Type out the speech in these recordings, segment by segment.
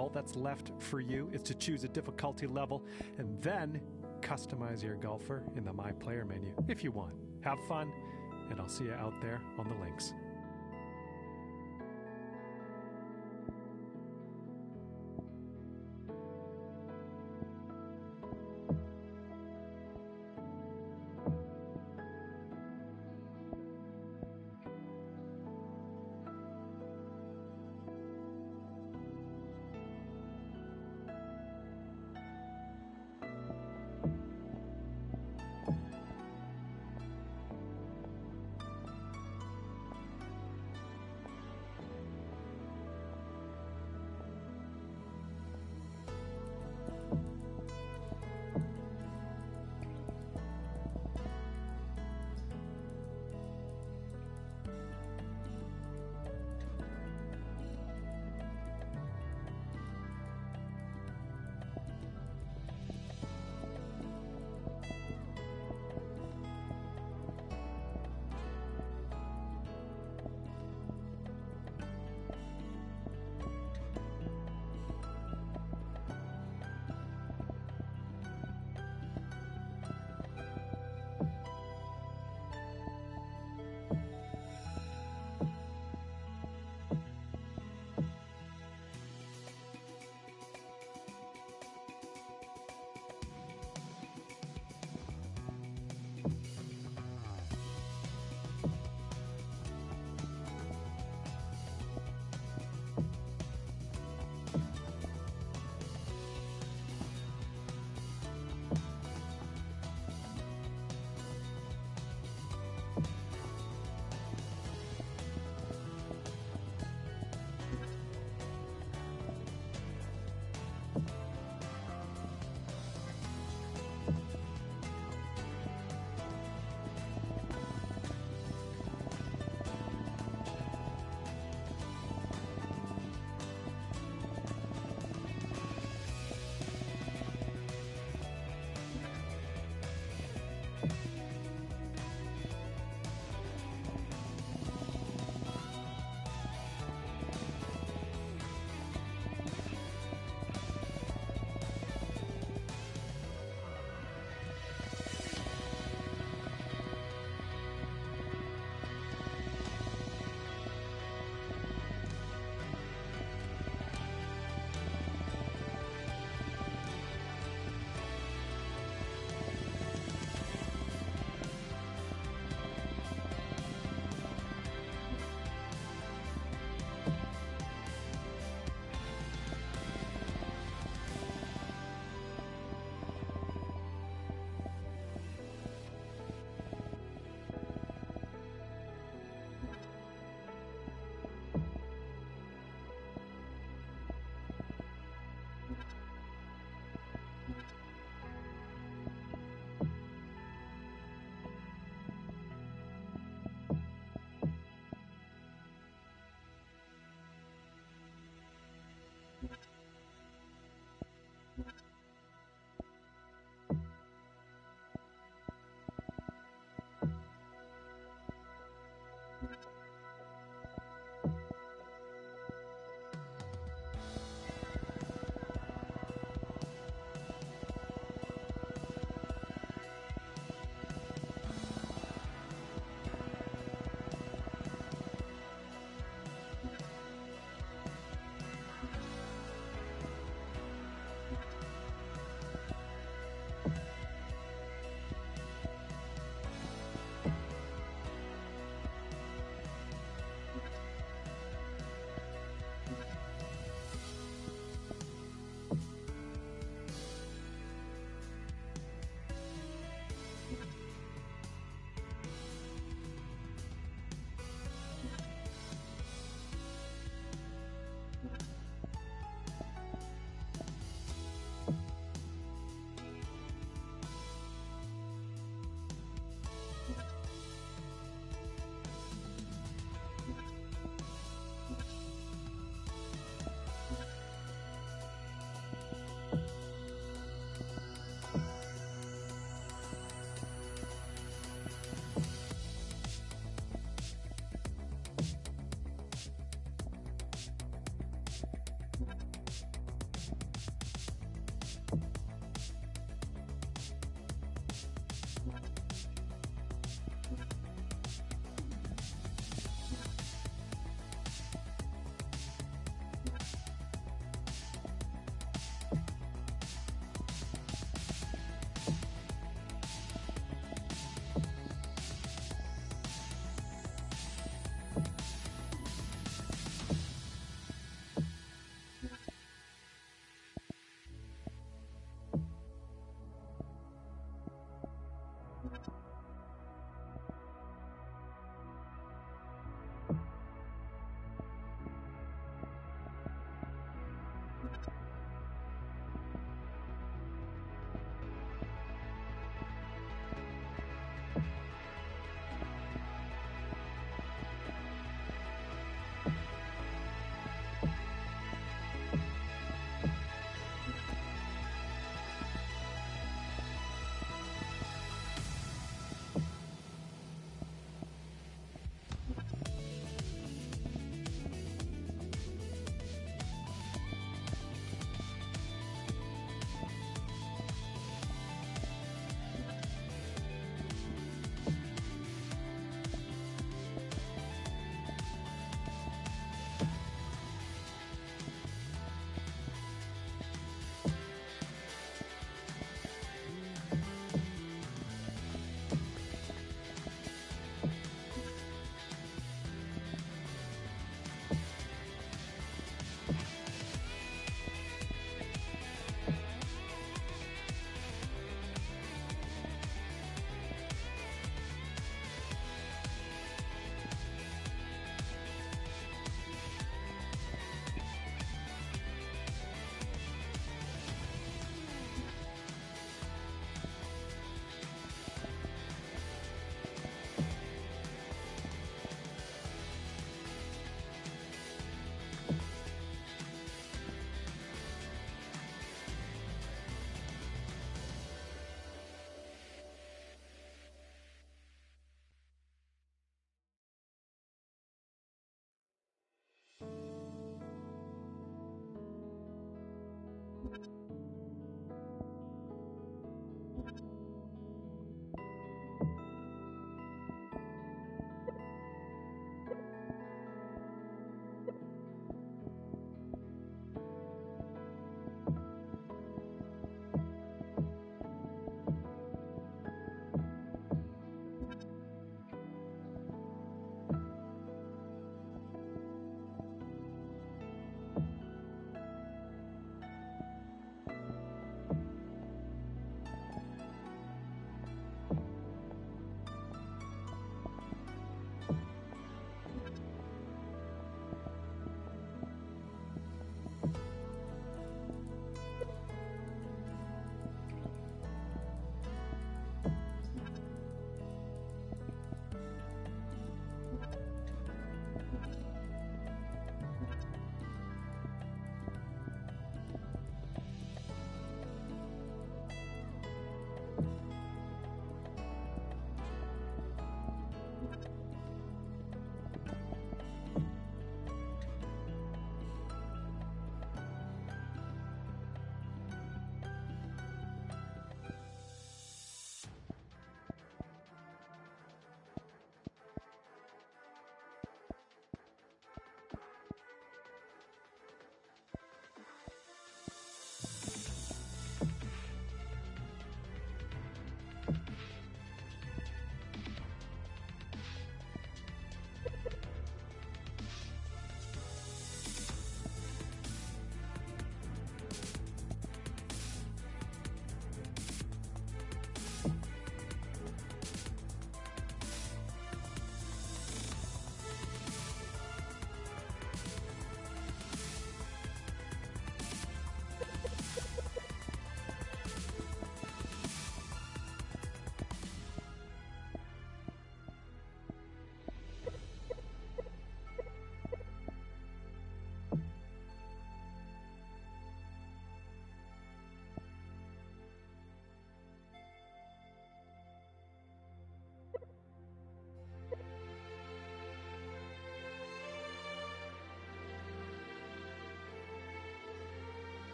All that's left for you is to choose a difficulty level and then customize your golfer in the My Player menu if you want. Have fun, and I'll see you out there on the links.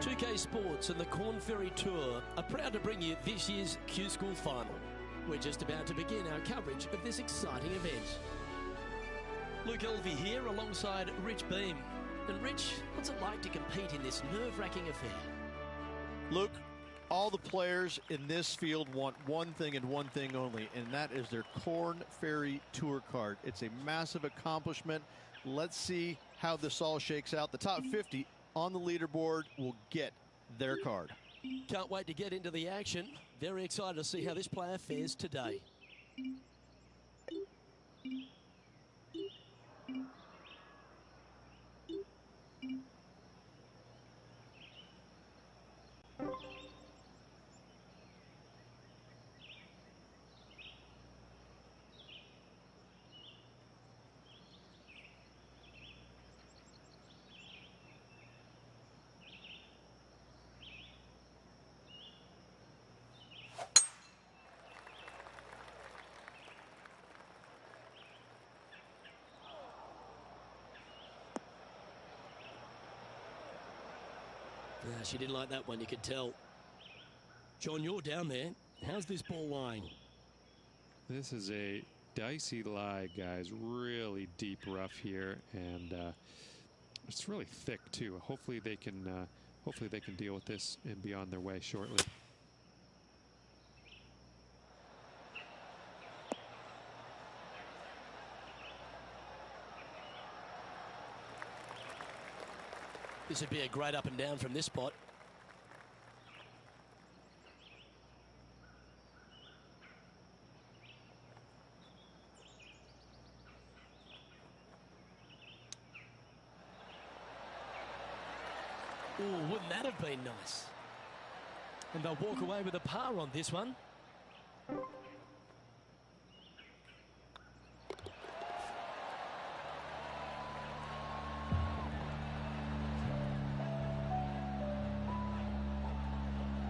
2K Sports and the Corn Ferry Tour are proud to bring you this year's Q School Final. We're just about to begin our coverage of this exciting event. Luke Elvey here alongside Rich Beam. And Rich, what's it like to compete in this nerve-wracking affair? Luke, all the players in this field want one thing and one thing only, and that is their Corn Ferry Tour card. It's a massive accomplishment. Let's see how this all shakes out. The top 50 on the leaderboard will get their card. Can't wait to get into the action. Very excited to see how this player fares today. She didn't like that one, you could tell. John, you're down there. How's this ball lying? This is a dicey lie, guys. Really deep rough here, and it's really thick too. Hopefully they can deal with this and be on their way shortly. This would be a great up and down from this spot. Oh, wouldn't that have been nice? And they'll walk away with a par on this one.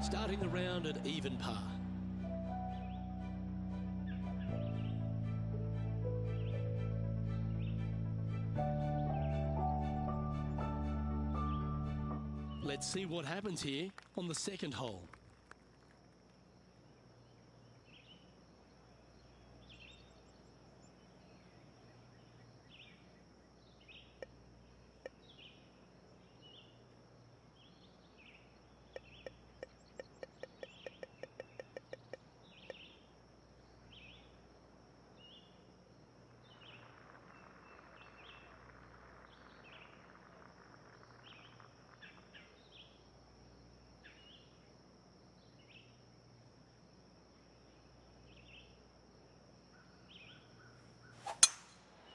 Starting the round at even par. Let's see what happens here on the second hole.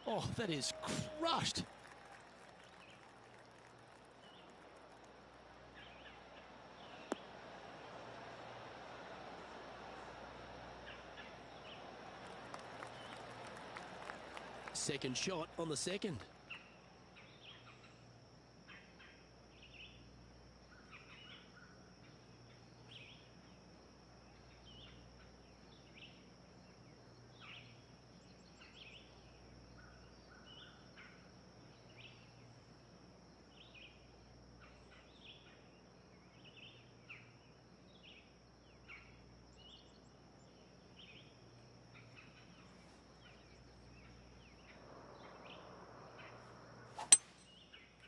Oh, that is crushed. Second shot on the second.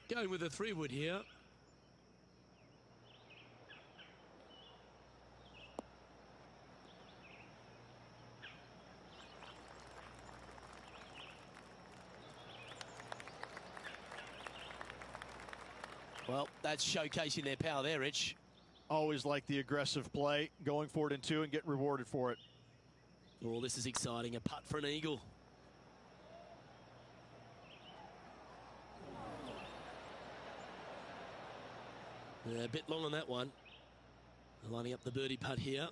Going with a 3-wood here. Well, that's showcasing their power there, Rich. Always like the aggressive play, going for it in two and get rewarded for it. Oh, this is exciting. A putt for an eagle. A bit long on that one. Lining up the birdie putt here.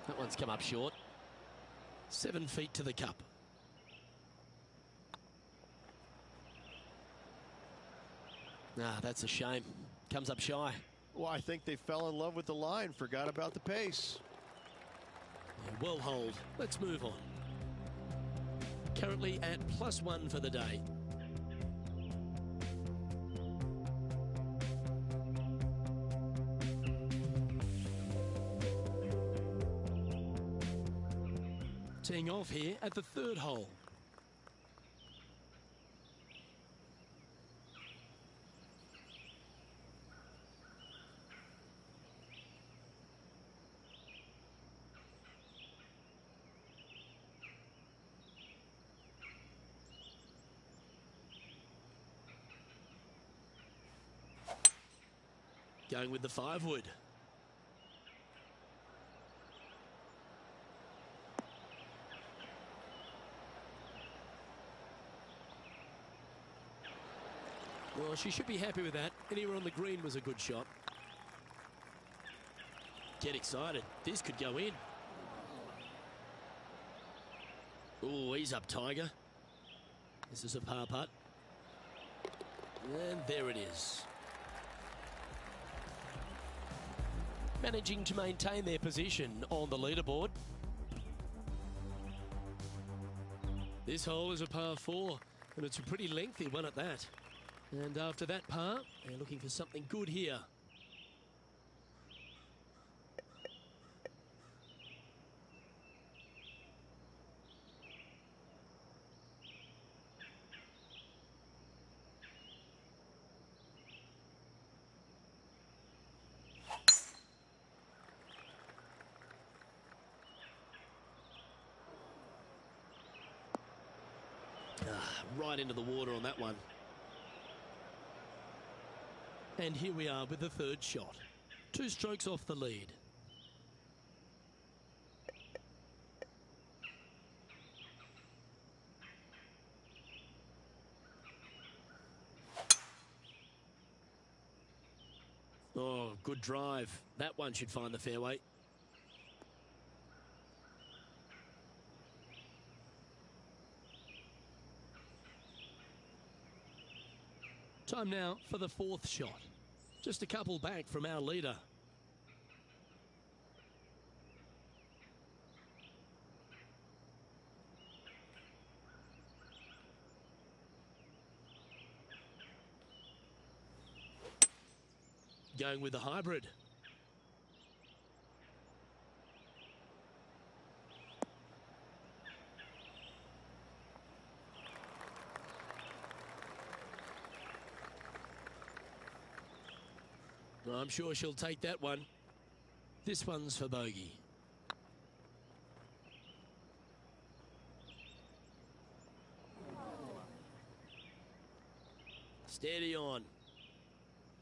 That one's come up short. 7 feet to the cup. Ah, that's a shame. Comes up shy. Well, I think they fell in love with the line, forgot about the pace. Yeah, well holed. Let's move on. Currently at +1 for the day. Teeing off here at the 3rd hole. Going with the 5-wood. Well, she should be happy with that. Anywhere on the green was a good shot. Get excited. This could go in. Oh, he's up, Tiger. This is a par putt. And there it is. Managing to maintain their position on the leaderboard. This hole is a par 4, and it's a pretty lengthy one at that. And after that par, they're looking for something good here. Right into the water on that one. And here we are with the 3rd shot. 2 strokes off the lead. Oh, good drive. That one should find the fairway. Time now for the 4th shot. Just a couple back from our leader. Going with the hybrid. I'm sure she'll take that one. This one's for bogey. Steady on.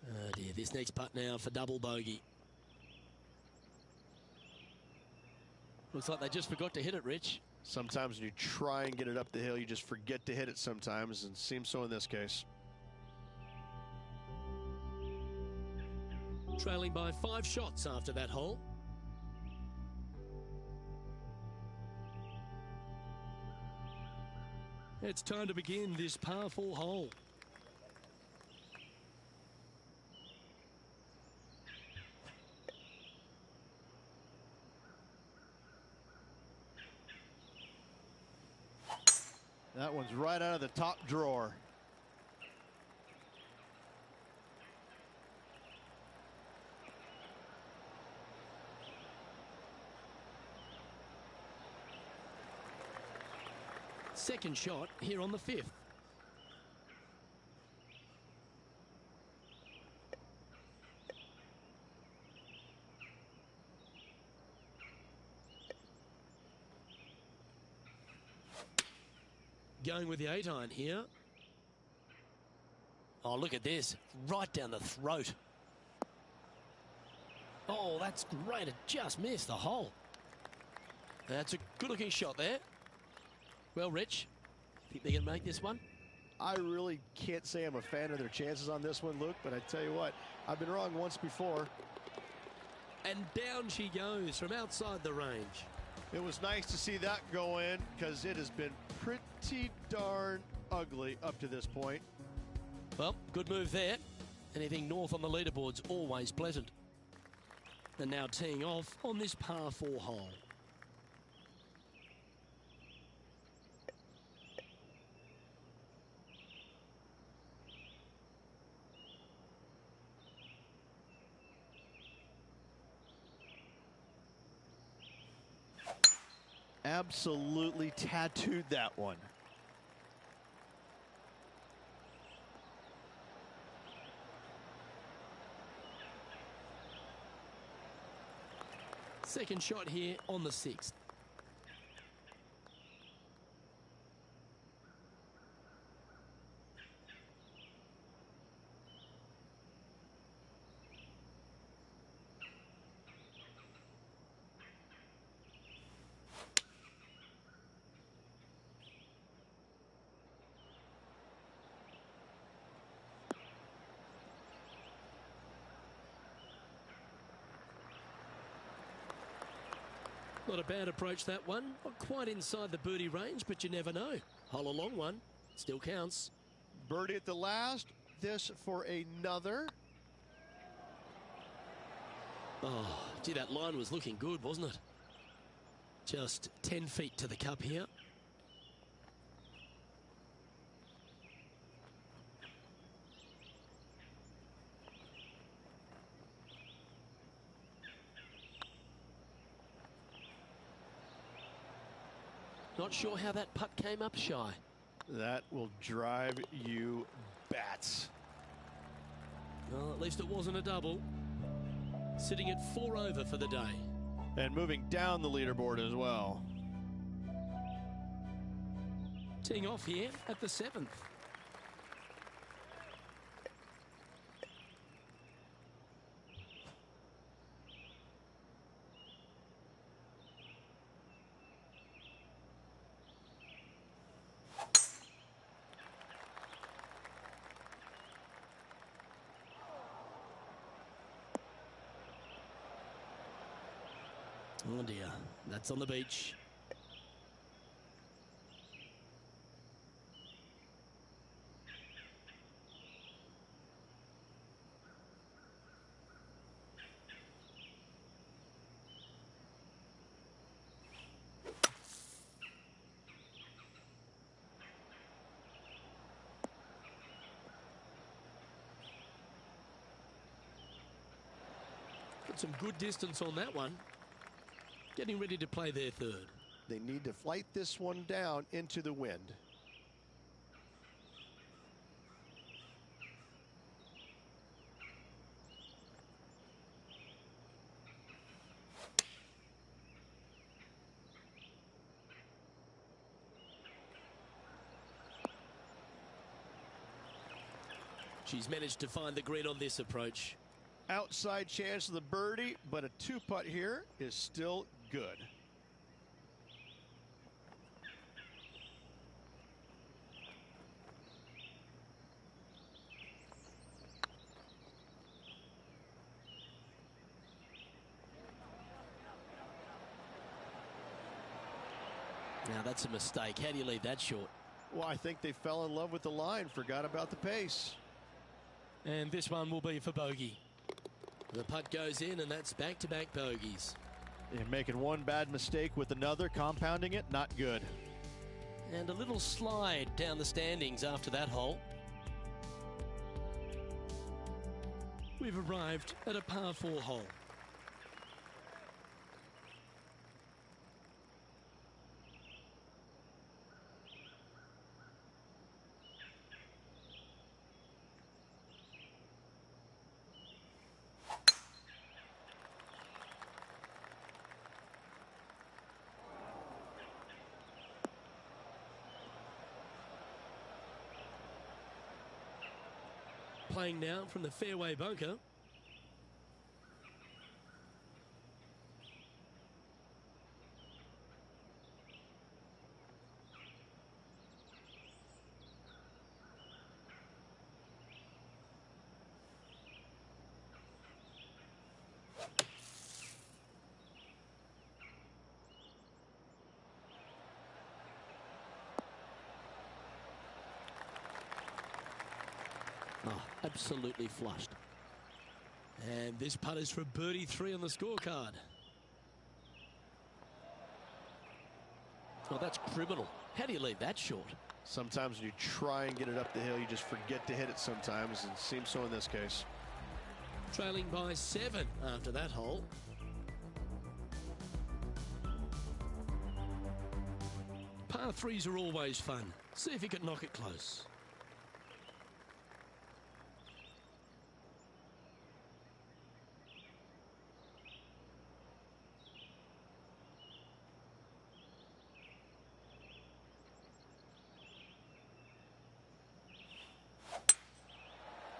Oh dear, this next putt now for double bogey. Looks like they just forgot to hit it, Rich. Sometimes when you try and get it up the hill, you just forget to hit it sometimes, and it seems so in this case. Trailing by 5 shots after that hole. It's time to begin this par 4 hole. That one's right out of the top drawer. Second shot here on the 5th. Going with the 8-iron here. Oh, look at this. Right down the throat. Oh, that's great. It just missed the hole. That's a good-looking shot there. Well, Rich, think they can make this one? I really can't say I'm a fan of their chances on this one, Luke, but I tell you what, I've been wrong once before. And down she goes from outside the range. It was nice to see that go in because it has been pretty darn ugly up to this point. Well, good move there. Anything north on the leaderboard's always pleasant. And now teeing off on this par 4 hole. Absolutely tattooed that one. Second shot here on the 6th. Not a bad approach, that one. Not quite inside the birdie range, but you never know. Hole a long one. Still counts. Birdie at the last. This for another. Oh, gee, that line was looking good, wasn't it? Just 10 feet to the cup here. Not sure how that putt came up shy. That will drive you bats. Well, at least it wasn't a double. Sitting at 4 over for the day. And moving down the leaderboard as well. Teeing off here at the 7th. Oh dear, that's on the beach. Got some good distance on that one. Getting ready to play their third. They need to flight this one down into the wind. She's managed to find the green on this approach. Outside chance of the birdie, but a 2-putt here is still good. Now that's a mistake. How do you leave that short? Well, I think they fell in love with the line, forgot about the pace. And this one will be for bogey. The putt goes in, and that's back-to-back bogeys. You're making one bad mistake with another, compounding it, not good. And a little slide down the standings after that hole. We've arrived at a par 4 hole. Playing now from the fairway bunker. Oh, a absolutely flushed. And this putt is for birdie 3 on the scorecard. Oh, that's criminal. How do you leave that short? Sometimes when you try and get it up the hill, you just forget to hit it sometimes, and it seems so in this case. Trailing by 7 after that hole. Par 3s are always fun. See if you can knock it close.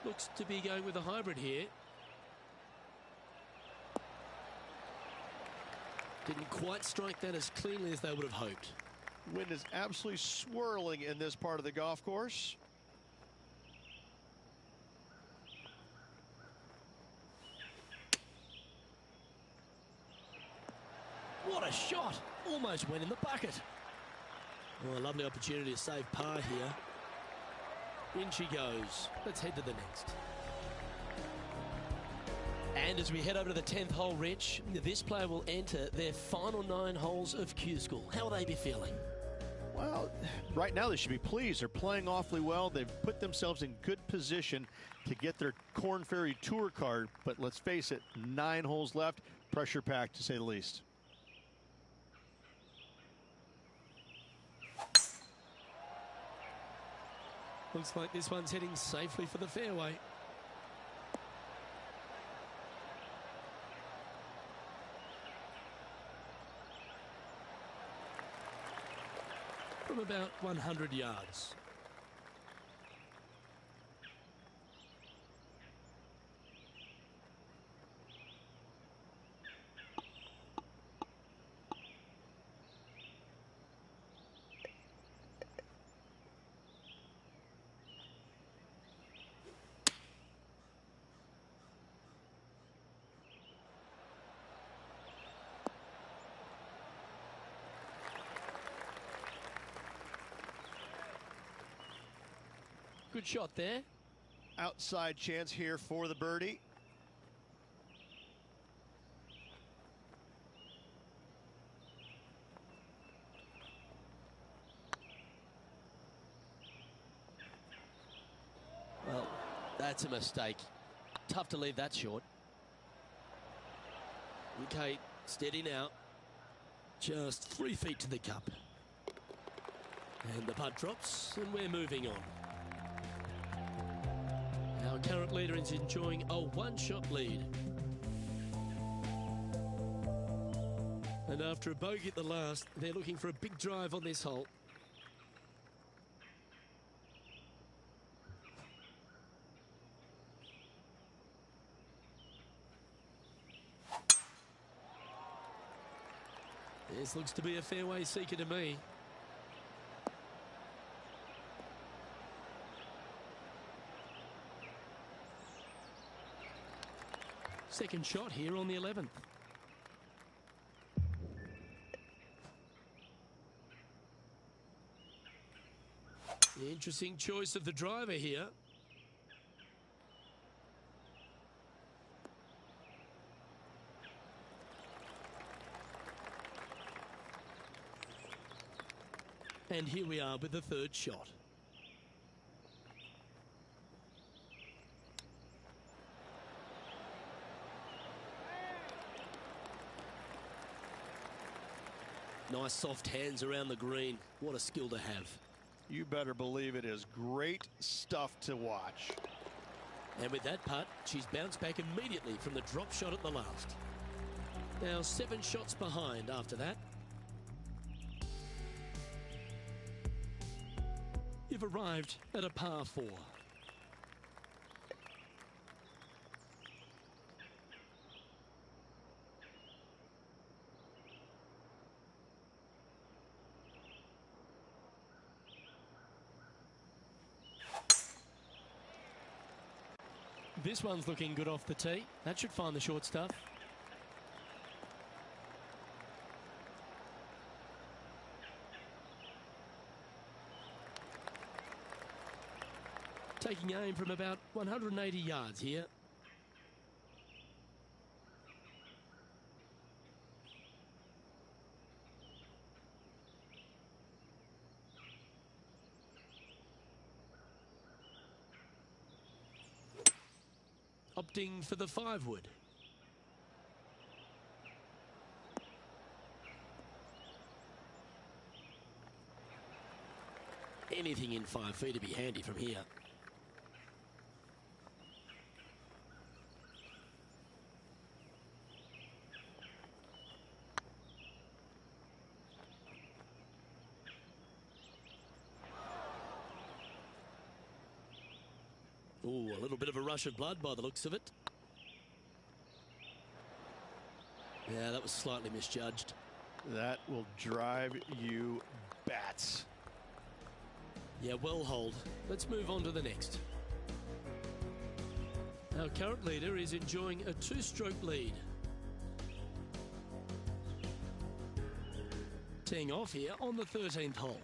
Looks to be going with a hybrid here. Didn't quite strike that as cleanly as they would have hoped. Wind is absolutely swirling in this part of the golf course. What a shot! Almost went in the bucket. Oh, a lovely opportunity to save par here. In she goes. Let's head to the next. And as we head over to the 10th hole, Rich, this player will enter their final 9 holes of Q School. How will they be feeling? Well, right now they should be pleased. They're playing awfully well. They've put themselves in good position to get their Korn Ferry Tour card. But let's face it, 9 holes left. Pressure packed, to say the least. Looks like this one's heading safely for the fairway. From about 100 yards. Good shot there. Outside chance here for the birdie. Well, that's a mistake. Tough to leave that short. Okay, steady now. Just 3 feet to the cup. And the putt drops, and we're moving on. Our current leader is enjoying a 1-shot lead. And after a bogey at the last, they're looking for a big drive on this hole. This looks to be a fairway seeker to me. Second shot here on the 11th. Interesting choice of the driver here. And here we are with the 3rd shot. Nice soft hands around the green. What a skill to have. You better believe it is great stuff to watch. And with that putt, she's bounced back immediately from the drop shot at the last. Now 7 shots behind after that. You've arrived at a par 4. This one's looking good off the tee. That should find the short stuff. taking aim from about 180 yards here. Opting for the 5-wood. Anything in 5 feet to be handy from here. Ooh, a little bit of a rush of blood by the looks of it. Yeah, that was slightly misjudged. That will drive you bats. Yeah, well hold. Let's move on to the next. Our current leader is enjoying a 2-stroke lead. Teeing off here on the 13th hole.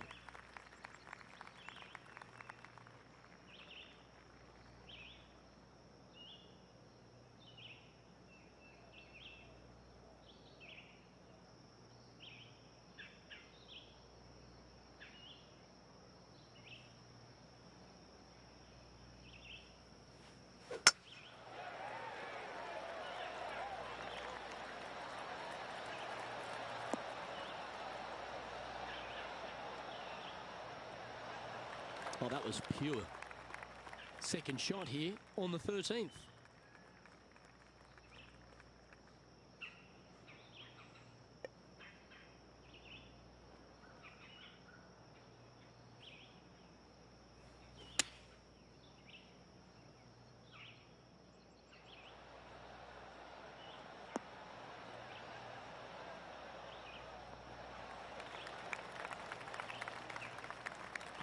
Oh, that was pure. Second shot here on the 13th.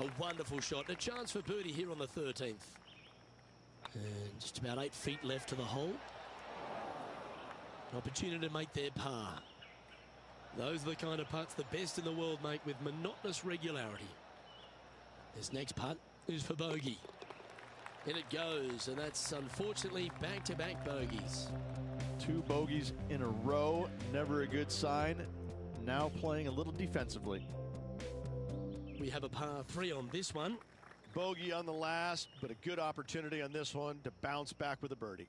A wonderful shot. A chance for birdie here on the 13th. And just about 8 feet left to the hole. An opportunity to make their par. Those are the kind of putts the best in the world make with monotonous regularity. This next putt is for bogey. In it goes, and that's unfortunately back-to-back bogeys. 2 bogeys in a row, never a good sign. Now playing a little defensively. We have a par 3 on this one. Bogey on the last, but a good opportunity on this one to bounce back with a birdie.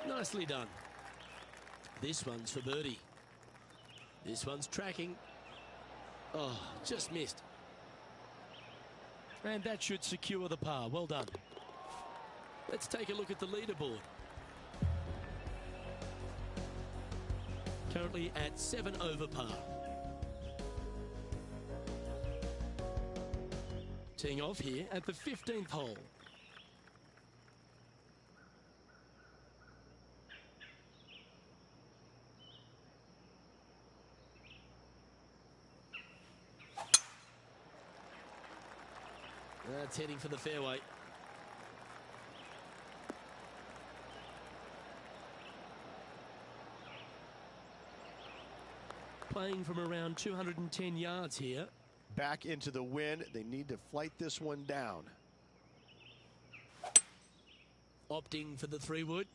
Nicely done. This one's for birdie. This one's tracking. Oh, just missed. And that should secure the par. Well done. Let's take a look at the leaderboard. Currently at 7 over par. Teeing off here at the 15th hole. That's heading for the fairway. Playing from around 210 yards here. Back into the wind. They need to flight this one down. Opting for the 3-wood.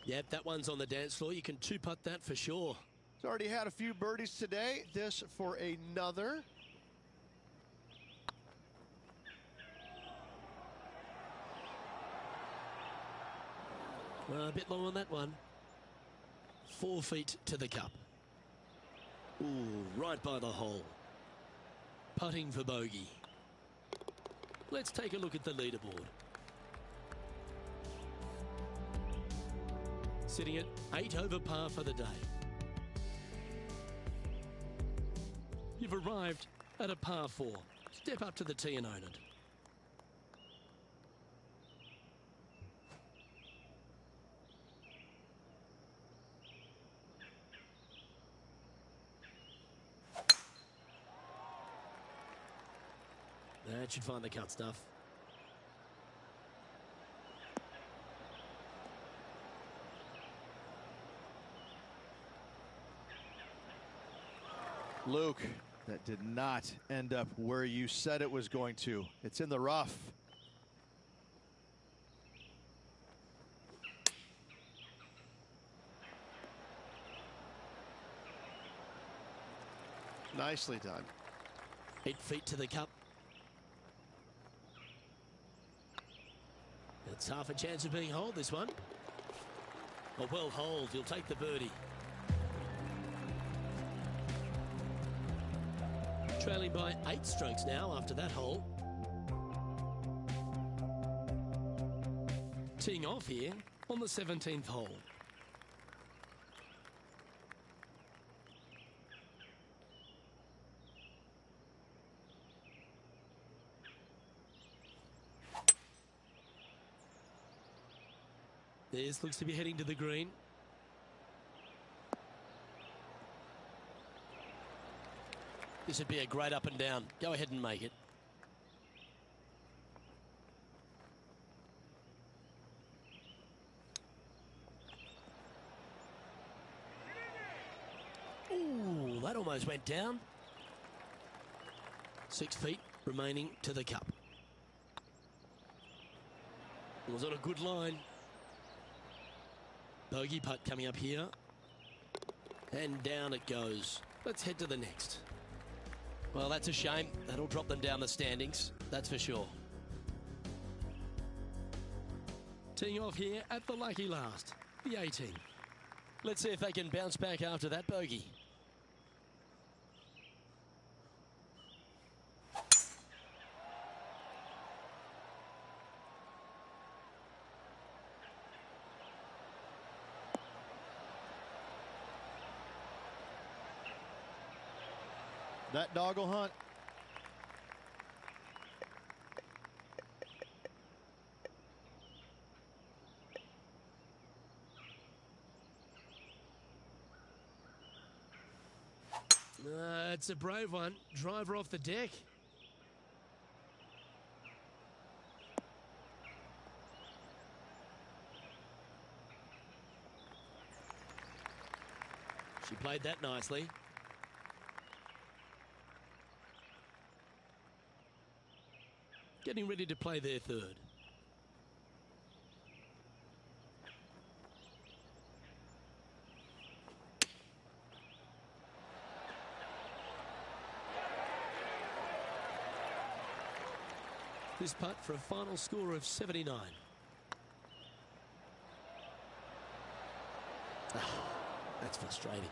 Yep, that one's on the dance floor. You can 2-putt that for sure. He's already had a few birdies today. This for another. A bit long on that one. 4 feet to the cup. Ooh, right by the hole. Putting for bogey. Let's take a look at the leaderboard. Sitting at 8 over par for the day. You've arrived at a par 4. Step up to the tee and own it. That should find the cut stuff. Luke, that did not end up where you said it was going to. It's in the rough. Nicely done. 8 feet to the cup. It's half a chance of being holed, this one. A well holed, he'll take the birdie. Trailing by 8 strokes now after that hole. Teeing off here on the 17th hole. This looks to be heading to the green. This would be a great up and down. Go ahead and make it. Ooh, that almost went down. 6 feet remaining to the cup. It was on a good line. Bogey putt coming up here. And down it goes. Let's head to the next. Well, that's a shame. That'll drop them down the standings, that's for sure. Teeing off here at the lucky last, the 18. Let's see if they can bounce back after that bogey. That dog will hunt. It's a brave one. Driver off the deck. She played that nicely. Getting ready to play their third. This putt for a final score of 79. That's frustrating.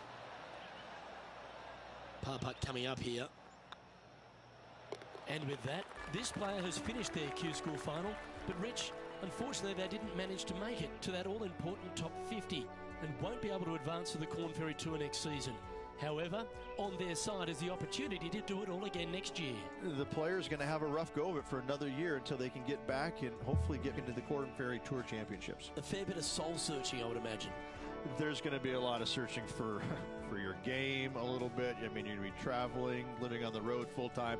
Par putt coming up here. And with that, this player has finished their Q School final. But Rich, unfortunately, they didn't manage to make it to that all-important top 50 and won't be able to advance to the Corn Ferry Tour next season. However, on their side is the opportunity to do it all again next year. The player's going to have a rough go of it for another year until they can get back and hopefully get into the Corn Ferry Tour Championships. A fair bit of soul-searching, I would imagine. There's going to be a lot of searching for your game a little bit. I mean, you're going to be traveling, living on the road full-time.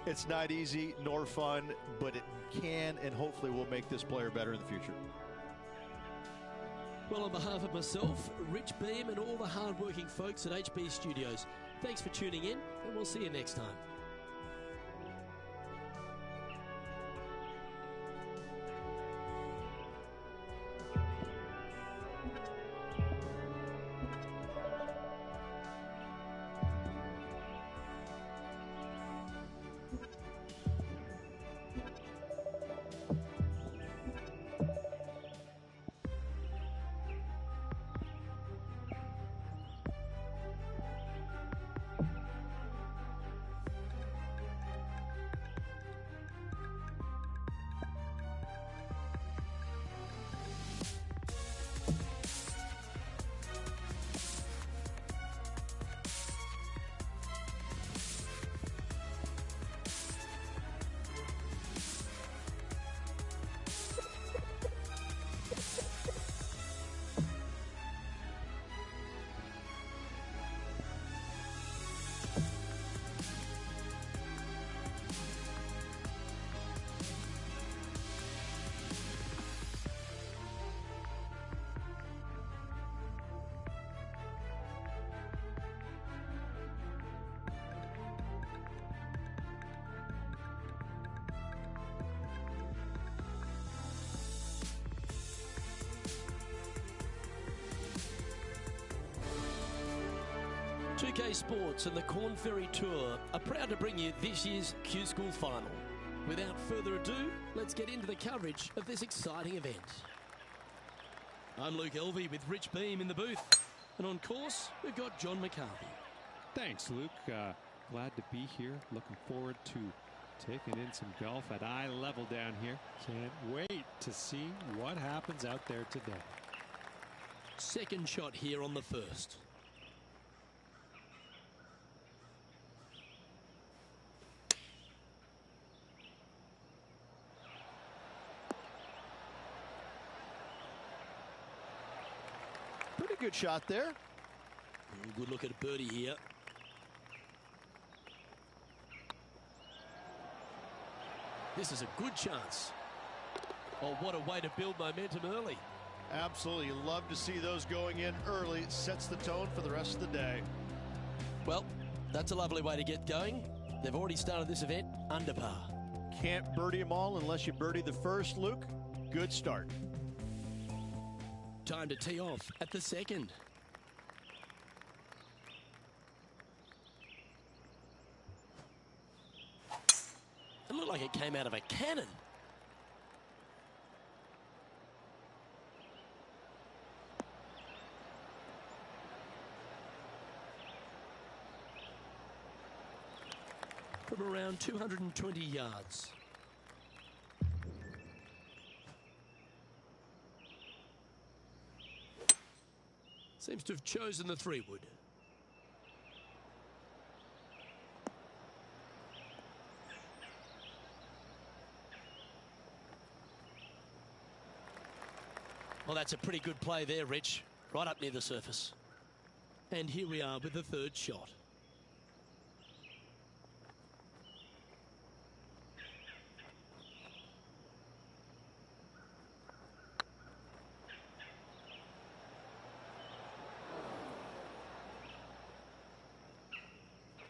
It's not easy nor fun, but it can and hopefully will make this player better in the future. Well, on behalf of myself, Rich Beam, and all the hard-working folks at HB Studios, thanks for tuning in, and we'll see you next time. 2K Sports and the Corn Ferry Tour are proud to bring you this year's Q School Final. Without further ado, let's get into the coverage of this exciting event. I'm Luke Elvey with Rich Beam in the booth. And on course, we've got John McCarthy. Thanks, Luke. Glad to be here. Looking forward to taking in some golf at eye level down here. Can't wait to see what happens out there today. Second shot here on the first. Pretty good shot there. Good look at a birdie here. This is a good chance. Oh, what a way to build momentum early. Absolutely. You love to see those going in early. Sets the tone for the rest of the day. Well, that's a lovely way to get going. They've already started this event under par. Can't birdie them all unless you birdie the first, Luke. Good start. Time to tee off at the second. It looked like it came out of a cannon. From around 220 yards. Seems to have chosen the 3-wood. Well, that's a pretty good play there, Rich. Right up near the surface. And here we are with the third shot.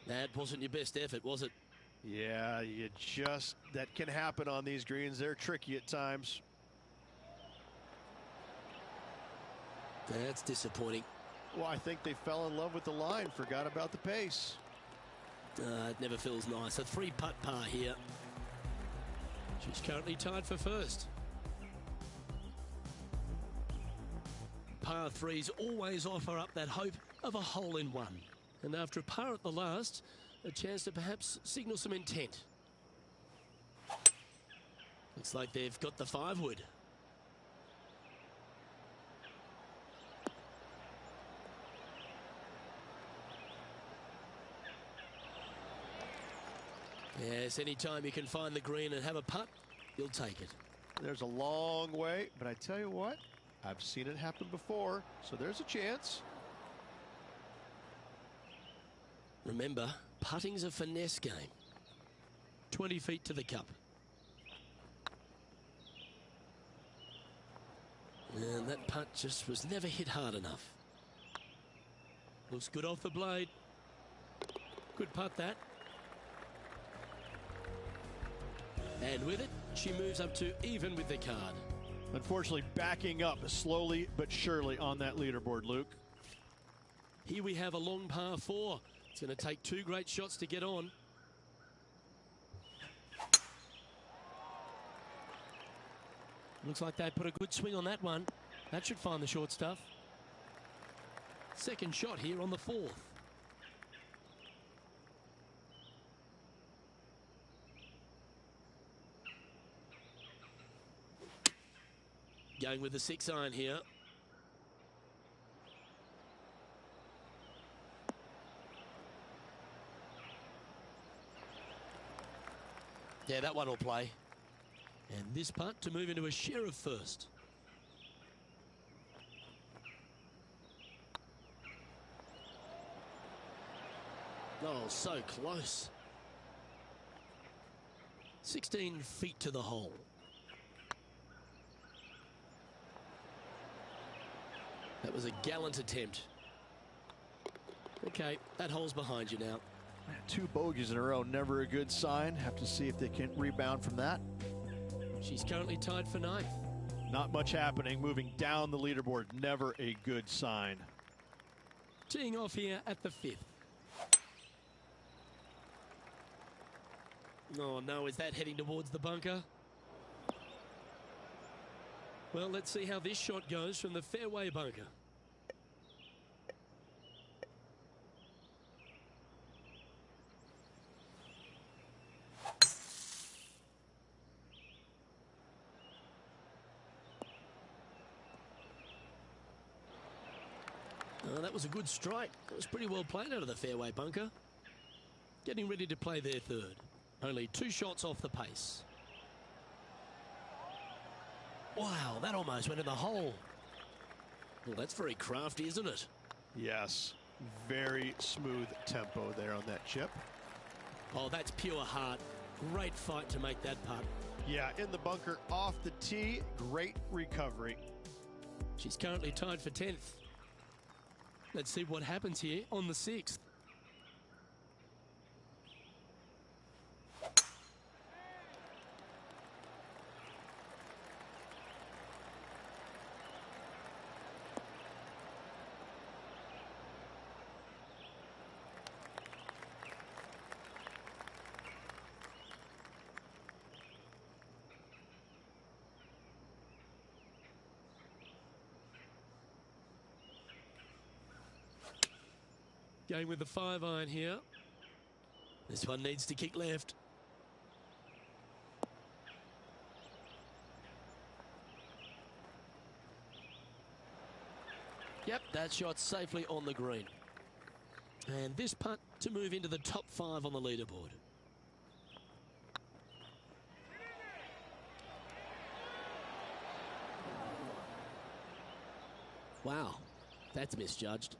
That wasn't your best effort, was it? Yeah, that can happen on these greens. They're tricky at times. That's disappointing. Well, I think they fell in love with the line, forgot about the pace. It never feels nice. A 3-putt par here. She's currently tied for first. Par 3s always offer up that hope of a hole-in-one. And after a par at the last, a chance to perhaps signal some intent. Looks like they've got the 5-wood. Yes, anytime you can find the green and have a putt, you'll take it. There's a long way, but I tell you what, I've seen it happen before, so there's a chance. Remember, putting's a finesse game. 20 feet to the cup. And that putt just was never hit hard enough. Looks good off the blade. Good putt, that. And with it, she moves up to even with the card. Unfortunately, backing up slowly but surely on that leaderboard, Luke. Here we have a long par 4. It's going to take 2 great shots to get on. Looks like they put a good swing on that one. That should find the short stuff. Second shot here on the 4th. Going with the 6-iron here. Yeah, that one will play. And this putt to move into a share of first. Oh, so close. 16 feet to the hole. That was a gallant attempt. Okay, that hole's behind you now. 2 bogeys in a row, never a good sign. Have to see if they can rebound from that. She's currently tied for 9th. Not much happening, moving down the leaderboard, never a good sign. Teeing off here at the 5th. Oh no, is that heading towards the bunker? Well, let's see how this shot goes from the fairway bunker. Oh, that was a good strike. It was pretty well played out of the fairway bunker. Getting ready to play their third. Only 2 shots off the pace. Wow, that almost went in the hole. Well, that's very crafty, isn't it? Yes, very smooth tempo there on that chip. Oh, that's pure heart. Great fight to make that putt. Yeah, in the bunker off the tee, great recovery. She's currently tied for 10th. Let's see what happens here on the 6th. Going with the 5-iron here. This one needs to kick left. Yep, that shot's safely on the green. And this putt to move into the top 5 on the leaderboard. Wow, that's misjudged.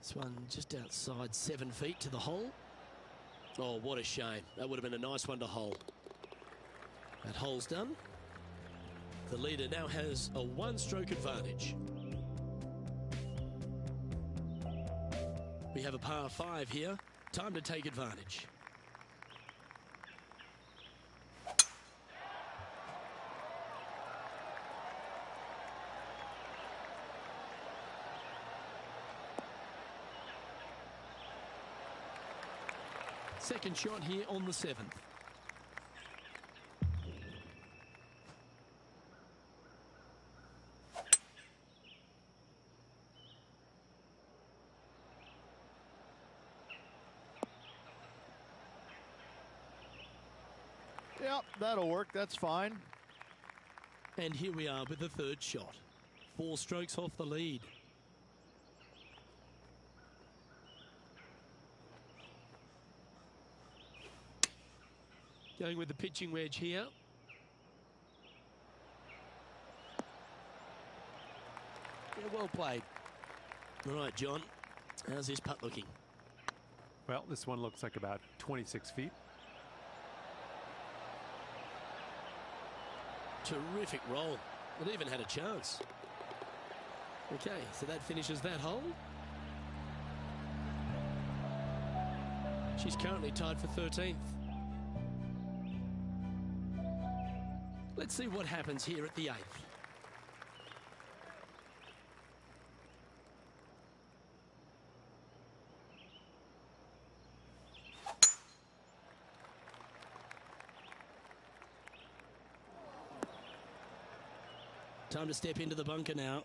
This one just outside 7 feet to the hole. Oh, what a shame. That would have been a nice one to hole. That hole's done. The leader now has a 1-stroke advantage. We have a par 5 here. Time to take advantage. Second shot here on the 7th. Yep, that'll work. That's fine. And here we are with the 3rd shot. 4 strokes off the lead. Going with the pitching wedge here. Yeah, well played. All right, John. How's this putt looking? Well, this one looks like about 26 feet. Terrific roll. It even had a chance. Okay, so that finishes that hole. She's currently tied for 13th. Let's see what happens here at the 8th. Time to step into the bunker now.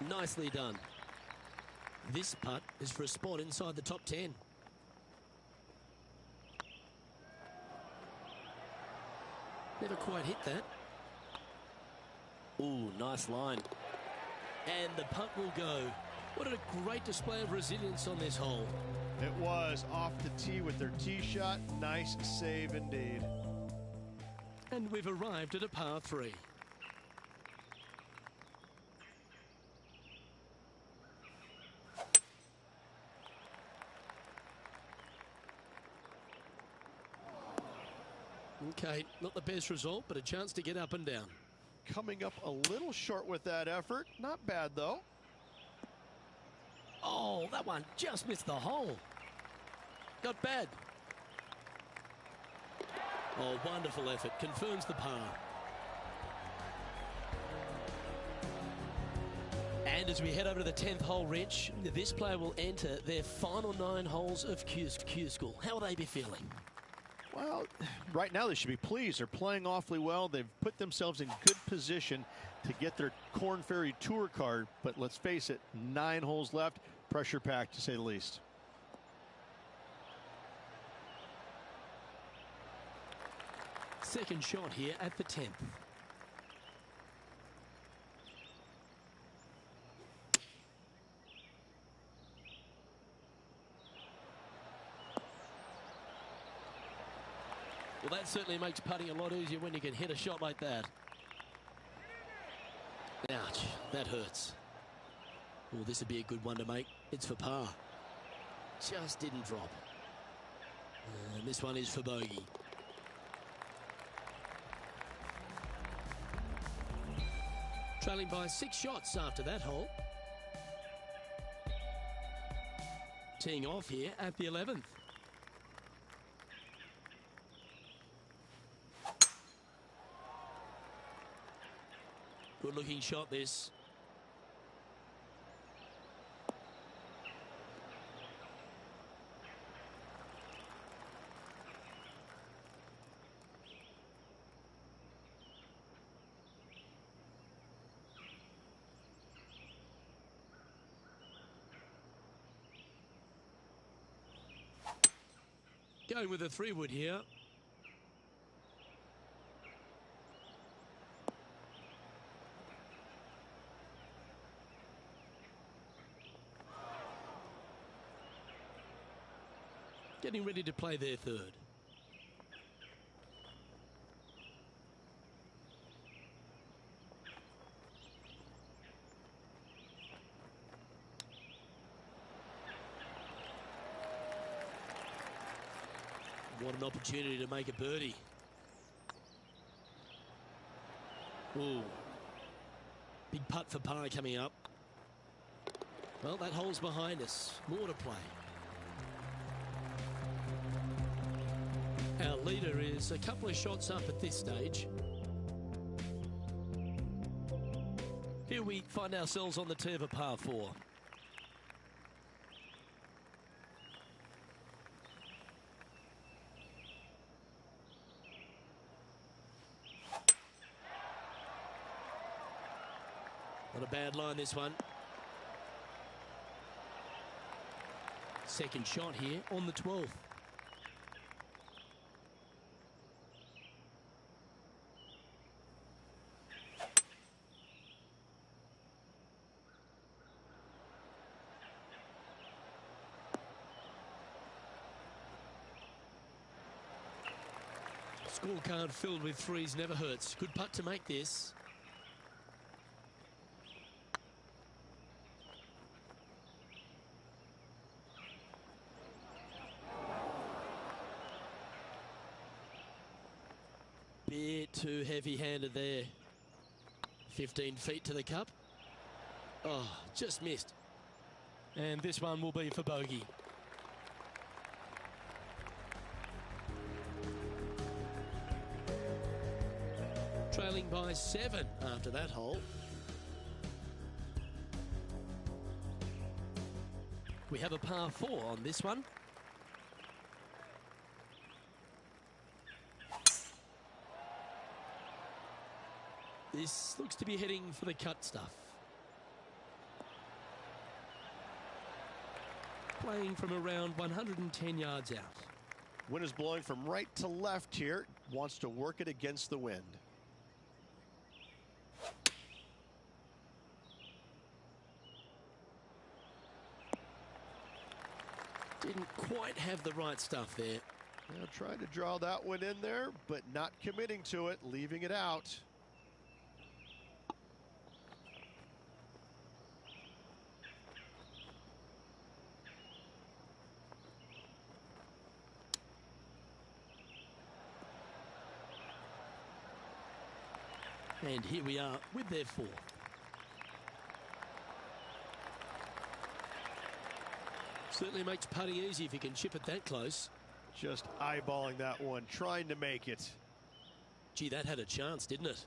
Nicely done. This putt is for a spot inside the top 10. Never quite hit that. Ooh, nice line. And the putt will go. What a great display of resilience on this hole. It was off the tee with their tee shot. Nice save indeed. And we've arrived at a par 3. Okay, not the best result, but a chance to get up and down. Coming up a little short with that effort. Not bad, though. Oh, that one just missed the hole. Not bad. Oh, wonderful effort. Confirms the par. And as we head over to the 10th hole, Rich, this player will enter their final 9 holes of Q School. How will they be feeling? Well, right now they should be pleased. They're playing awfully well. They've put themselves in good position to get their Korn Ferry Tour card. But let's face it, 9 holes left. Pressure packed, to say the least. Second shot here at the 10th. Well, that certainly makes putting a lot easier when you can hit a shot like that. Ouch, that hurts. Oh, this would be a good one to make. It's for par. Just didn't drop. And this one is for bogey. Trailing by 6 shots after that hole. Teeing off here at the 11th. Good looking shot this. Going with a 3-wood here. Getting ready to play their third. What an opportunity to make a birdie. Ooh. Big putt for par coming up. Well, that hole's behind us. More to play. Our leader is a couple of shots up at this stage. Here we find ourselves on the tee of a par 4. Not a bad line, this one. Second shot here on the 12th. Scorecard filled with threes never hurts. Good putt to make this. Bit too heavy-handed there. 15 feet to the cup. Oh, just missed. And this one will be for bogey. Trailing by 7 after that hole. We have a par 4 on this one. This looks to be heading for the cut stuff. Playing from around 110 yards out. Wind is blowing from right to left here. Wants to work it against the wind. Didn't quite have the right stuff there. Now trying to draw that one in there, but not committing to it, leaving it out. And here we are with their 4th. Certainly makes putting easy if you can chip it that close. Just eyeballing that one, trying to make it. Gee, that had a chance, didn't it?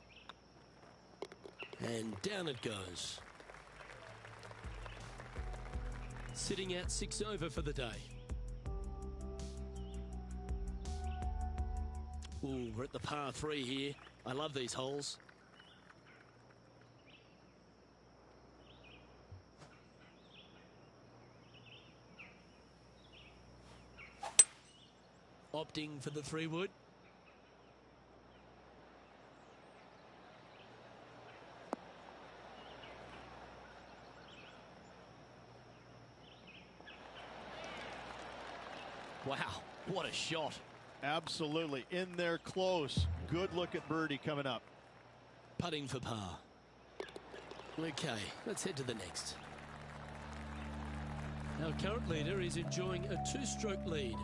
And down it goes. Sitting at 6 over for the day. Ooh, we're at the par 3 here. I love these holes. Opting for the 3-wood. Wow, what a shot. Absolutely, in there close. Good look at birdie coming up. Putting for par. Okay, let's head to the next. Our current leader is enjoying a 2-stroke lead.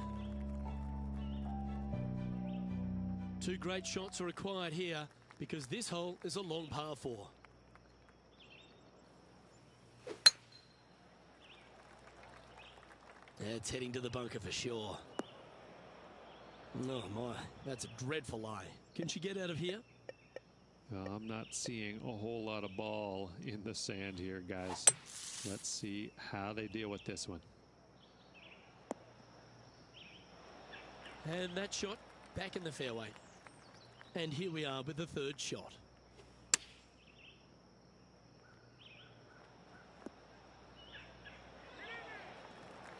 2 great shots are required here because this hole is a long par 4. It's heading to the bunker for sure. Oh my, that's a dreadful lie. Can she get out of here? I'm not seeing a whole lot of ball in the sand here, guys. Let's see how they deal with this one. And that shot back in the fairway. And here we are with the 3rd shot.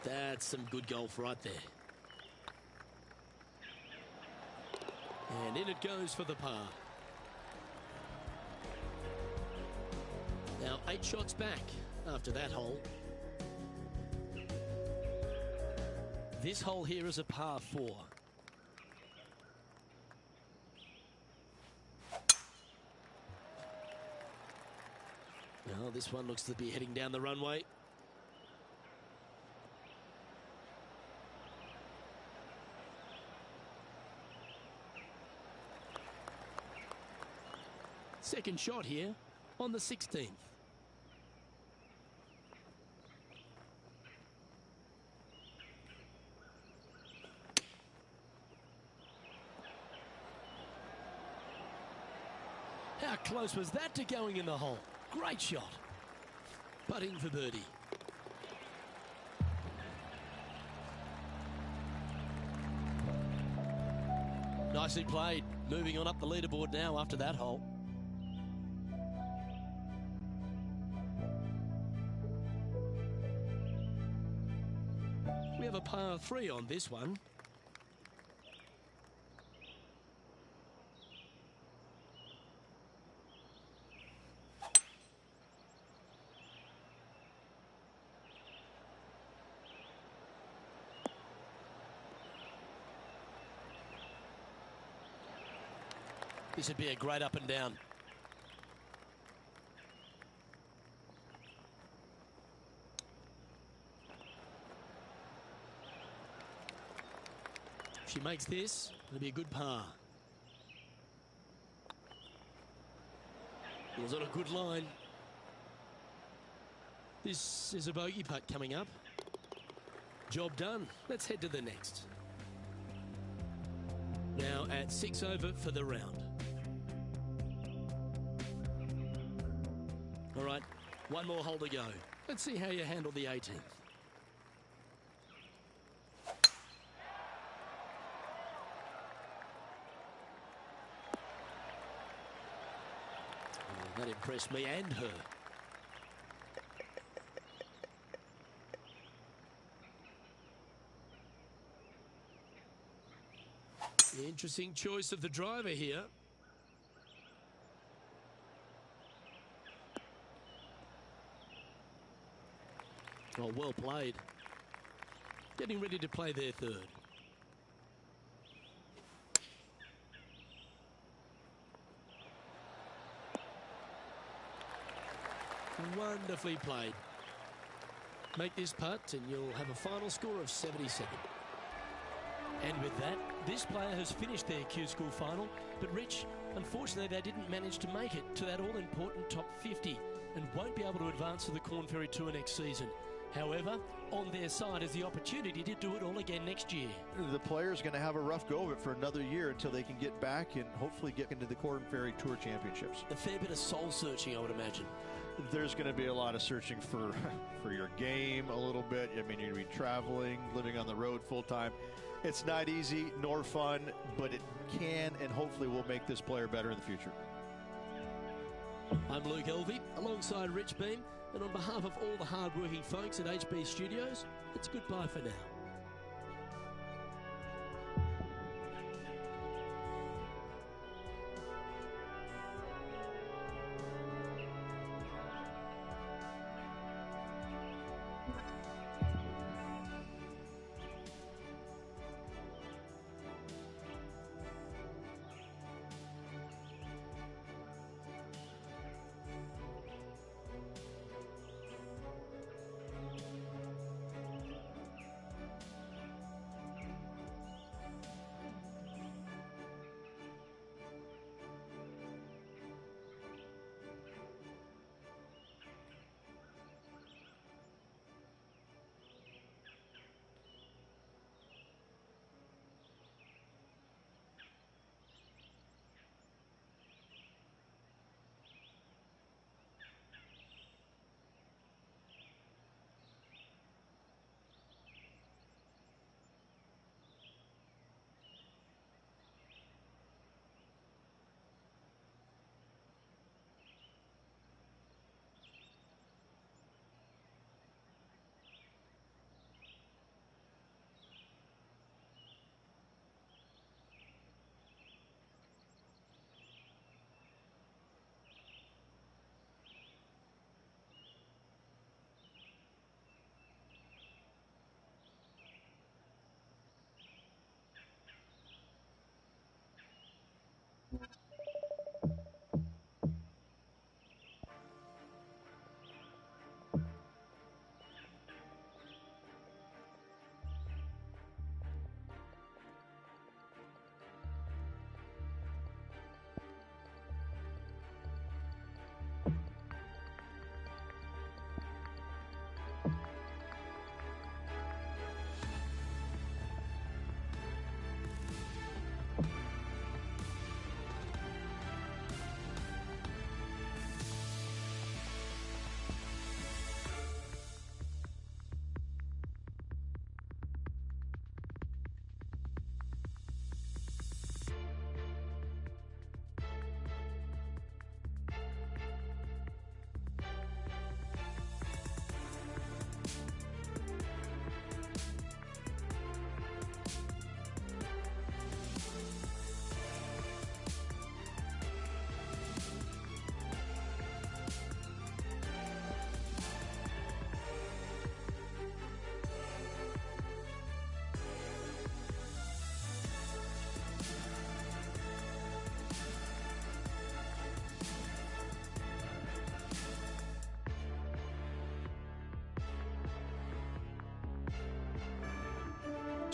That's some good golf right there. And in it goes for the par. Now 8 shots back after that hole. This hole here is a par 4. Now this one looks to be heading down the runway. Second shot here on the 16th. How close was that to going in the hole? Great shot. Putting for birdie. Nicely played. Moving on up the leaderboard now after that hole. We have a par 3 on this one. This would be a great up and down. If she makes this, it'll be a good par. It was on a good line. This is a bogey putt coming up. Job done. Let's head to the next. Now at 6 over for the round. All right, one more hole to go. Let's see how you handle the 18th. Oh, that impressed me and her. Interesting choice of the driver here. Oh, well played. Getting ready to play their 3rd. Wonderfully played. Make this putt and you'll have a final score of 77. And with that, this player has finished their Q School final. But Rich, unfortunately, they didn't manage to make it to that all-important top 50 and won't be able to advance to the Corn Ferry Tour next season. However, on their side is the opportunity to do it all again next year. The player's going to have a rough go of it for another year until they can get back and hopefully get into the Korn Ferry Tour Championships. A fair bit of soul searching, I would imagine. There's going to be a lot of searching for your game a little bit. I mean, you're going to be traveling, living on the road full time. It's not easy nor fun, but it can and hopefully will make this player better in the future. I'm Luke Elvey, alongside Rich Beam, and on behalf of all the hard-working folks at HB Studios, it's goodbye for now.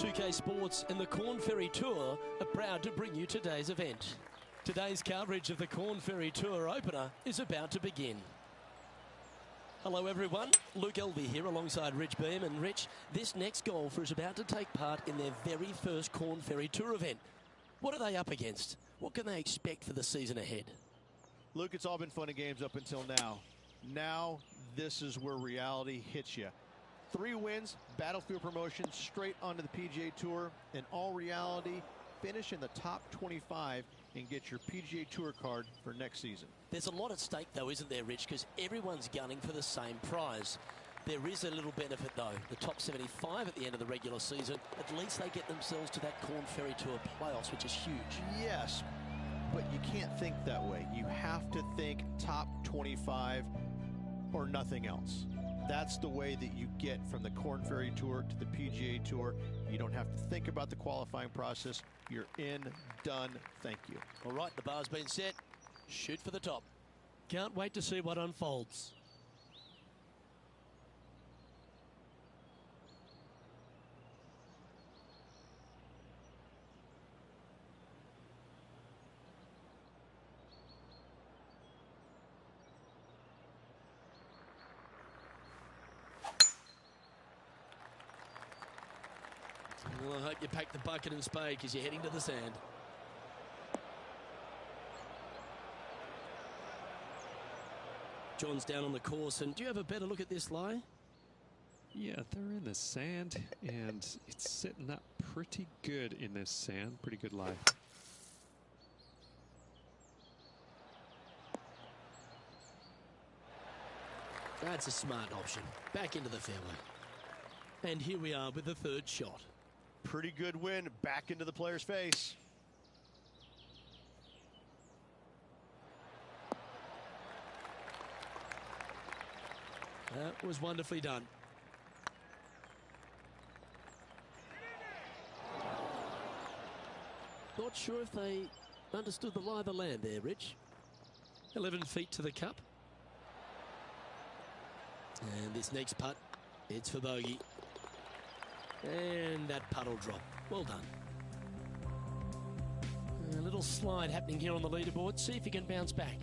UK Sports and the Korn Ferry Tour are proud to bring you today's event. Today's coverage of the Korn Ferry Tour opener is about to begin. Hello everyone, Luke Elvey here alongside Rich Beam. And Rich, this next golfer is about to take part in their very first Korn Ferry Tour event. What are they up against? What can they expect for the season ahead? Luke, it's all been fun and games up until now. Now, this is where reality hits you. 3 wins, Battlefield promotion, straight onto the PGA Tour. In all reality, finish in the top 25 and get your PGA Tour card for next season. There's a lot at stake, though, isn't there, Rich? Because everyone's gunning for the same prize. There is a little benefit, though. The top 75 at the end of the regular season, at least they get themselves to that Korn Ferry Tour playoffs, which is huge. Yes, but you can't think that way. You have to think top 25 or nothing else. That's the way that you get from the Korn Ferry Tour to the PGA Tour. You don't have to think about the qualifying process. You're in, done, thank you. All right, the bar's been set. Shoot for the top. Can't wait to see what unfolds. Well, I hope you pack the bucket and spade because you're heading to the sand. John's down on the course, and do you have a better look at this lie? Yeah, they're in the sand, and it's sitting up pretty good in this sand. Pretty good lie. That's a smart option. Back into the fairway. And here we are with the third shot. Pretty good win back into the player's face. That was wonderfully done. Not sure if they understood the lie of the land there, Rich. 11 feet to the cup. And this next putt, it's for bogey. And that putt will drop. Well done. A little slide happening here on the leaderboard. See if you can bounce back.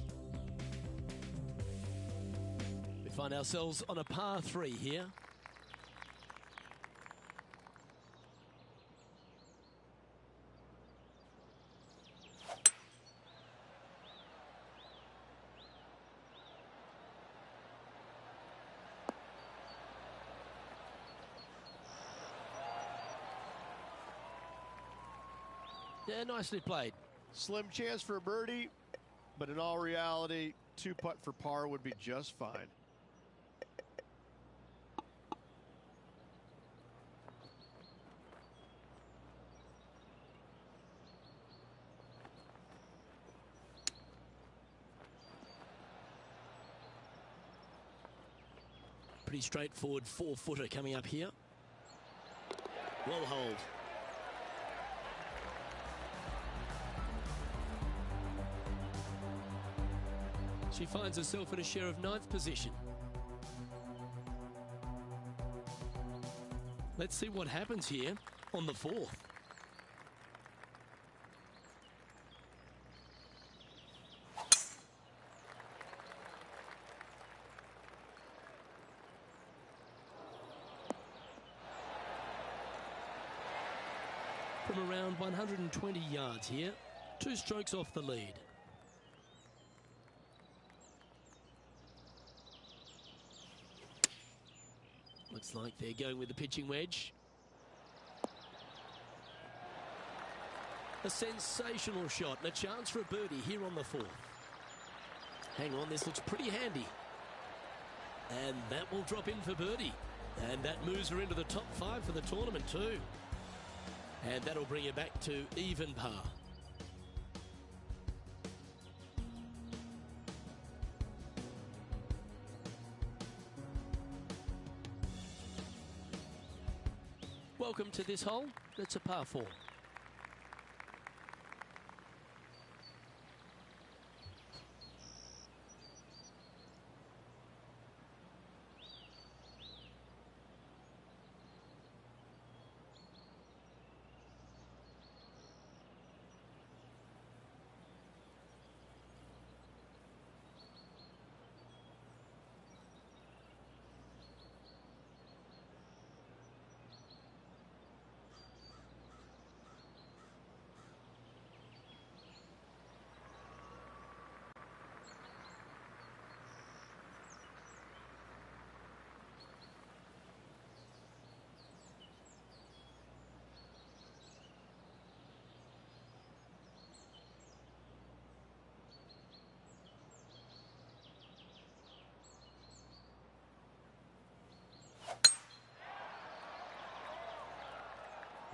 We find ourselves on a par 3 here. Yeah, nicely played. Slim chance for a birdie, but in all reality, 2-putt for par would be just fine. Pretty straightforward 4-footer coming up here. Well hold. She finds herself in a share of 9th position. Let's see what happens here on the 4th. From around 120 yards here, 2 strokes off the lead. Looks like they're going with the pitching wedge. A sensational shot and a chance for a birdie here on the 4th. Hang on, this looks pretty handy. And that will drop in for birdie. And that moves her into the top 5 for the tournament too. And that'll bring her back to even par. Welcome to this hole. It's a par 4.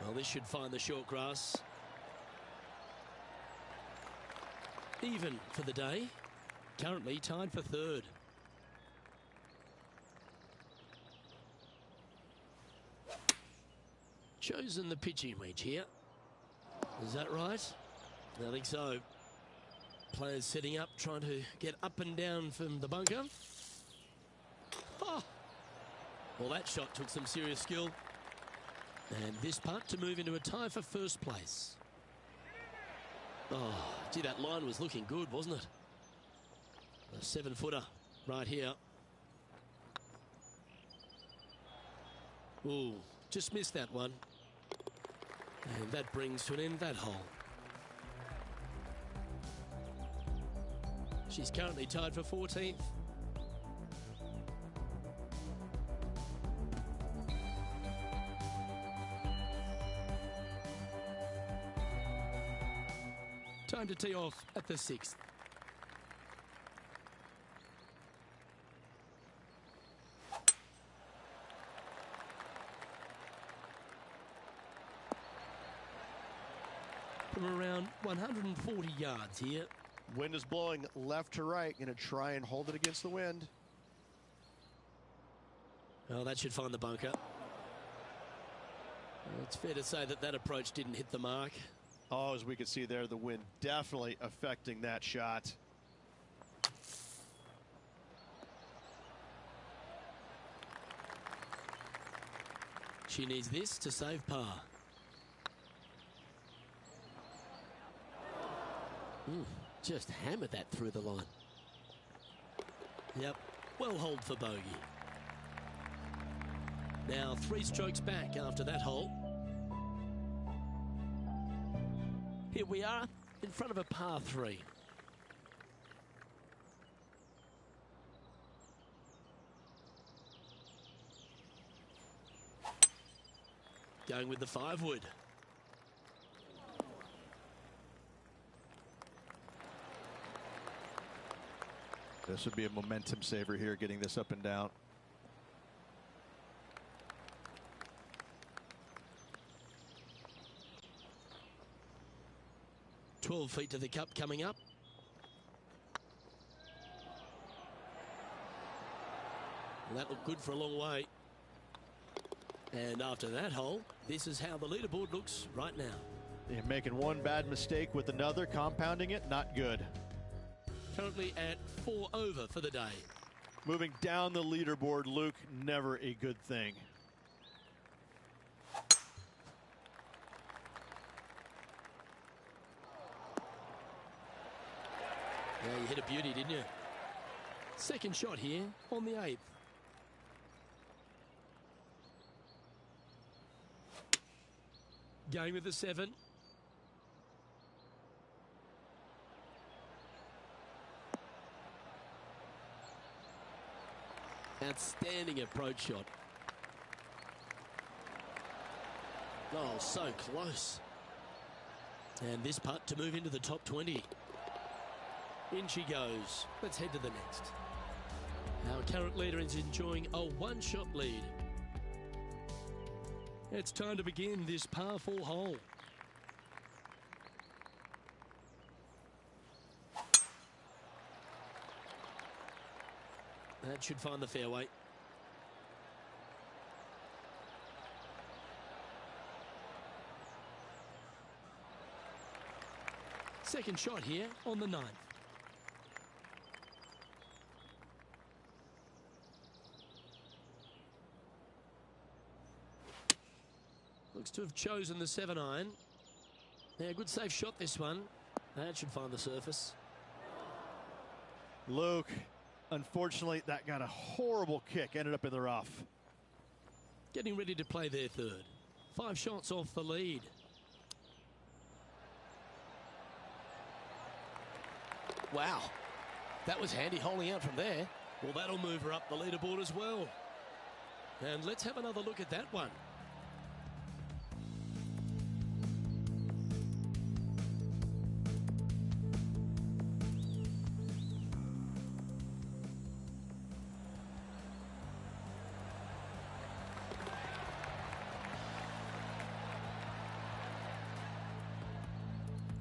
Well, this should find the short grass. Even for the day. Currently tied for 3rd. Chosen the pitching wedge here. Is that right? I think so. Players setting up, trying to get up and down from the bunker. Oh. Well, that shot took some serious skill. And this putt to move into a tie for 1st place. Oh, gee, that line was looking good, wasn't it? A 7-footer right here. Ooh, just missed that one. And that brings to an end that hole. She's currently tied for 14th. Time to tee off at the 6th. From around 140 yards here. Wind is blowing left to right. Going to try and hold it against the wind. Well, that should find the bunker. Well, it's fair to say that that approach didn't hit the mark. Oh, as we can see there, the wind definitely affecting that shot. She needs this to save par. Just hammered that through the line. Yep, well holed for bogey. Now 3 strokes back after that hole. Here we are in front of a par 3. Going with the 5-wood. This would be a momentum saver here, getting this up and down. "12 feet to the cup coming up. Well, that looked good for a long way. And after that hole, this is how the leaderboard looks right now. You're making one bad mistake with another, compounding it, not good. Currently at 4 over for the day. Moving down the leaderboard, Luke, never a good thing. Yeah, you hit a beauty, didn't you? Second shot here on the 8th. Going with the 7. Outstanding approach shot. Oh, so close. And this putt to move into the top 20. In she goes. Let's head to the next. Our current leader is enjoying a 1-shot lead. It's time to begin this par 4 hole. That should find the fairway. Second shot here on the 9th. Looks to have chosen the 7-iron. Yeah, good safe shot this one. That should find the surface. Luke, unfortunately, that got a horrible kick. Ended up in the rough. Getting ready to play their 3rd. 5 shots off the lead. Wow. That was handy holding out from there. Well, that'll move her up the leaderboard as well. And let's have another look at that one.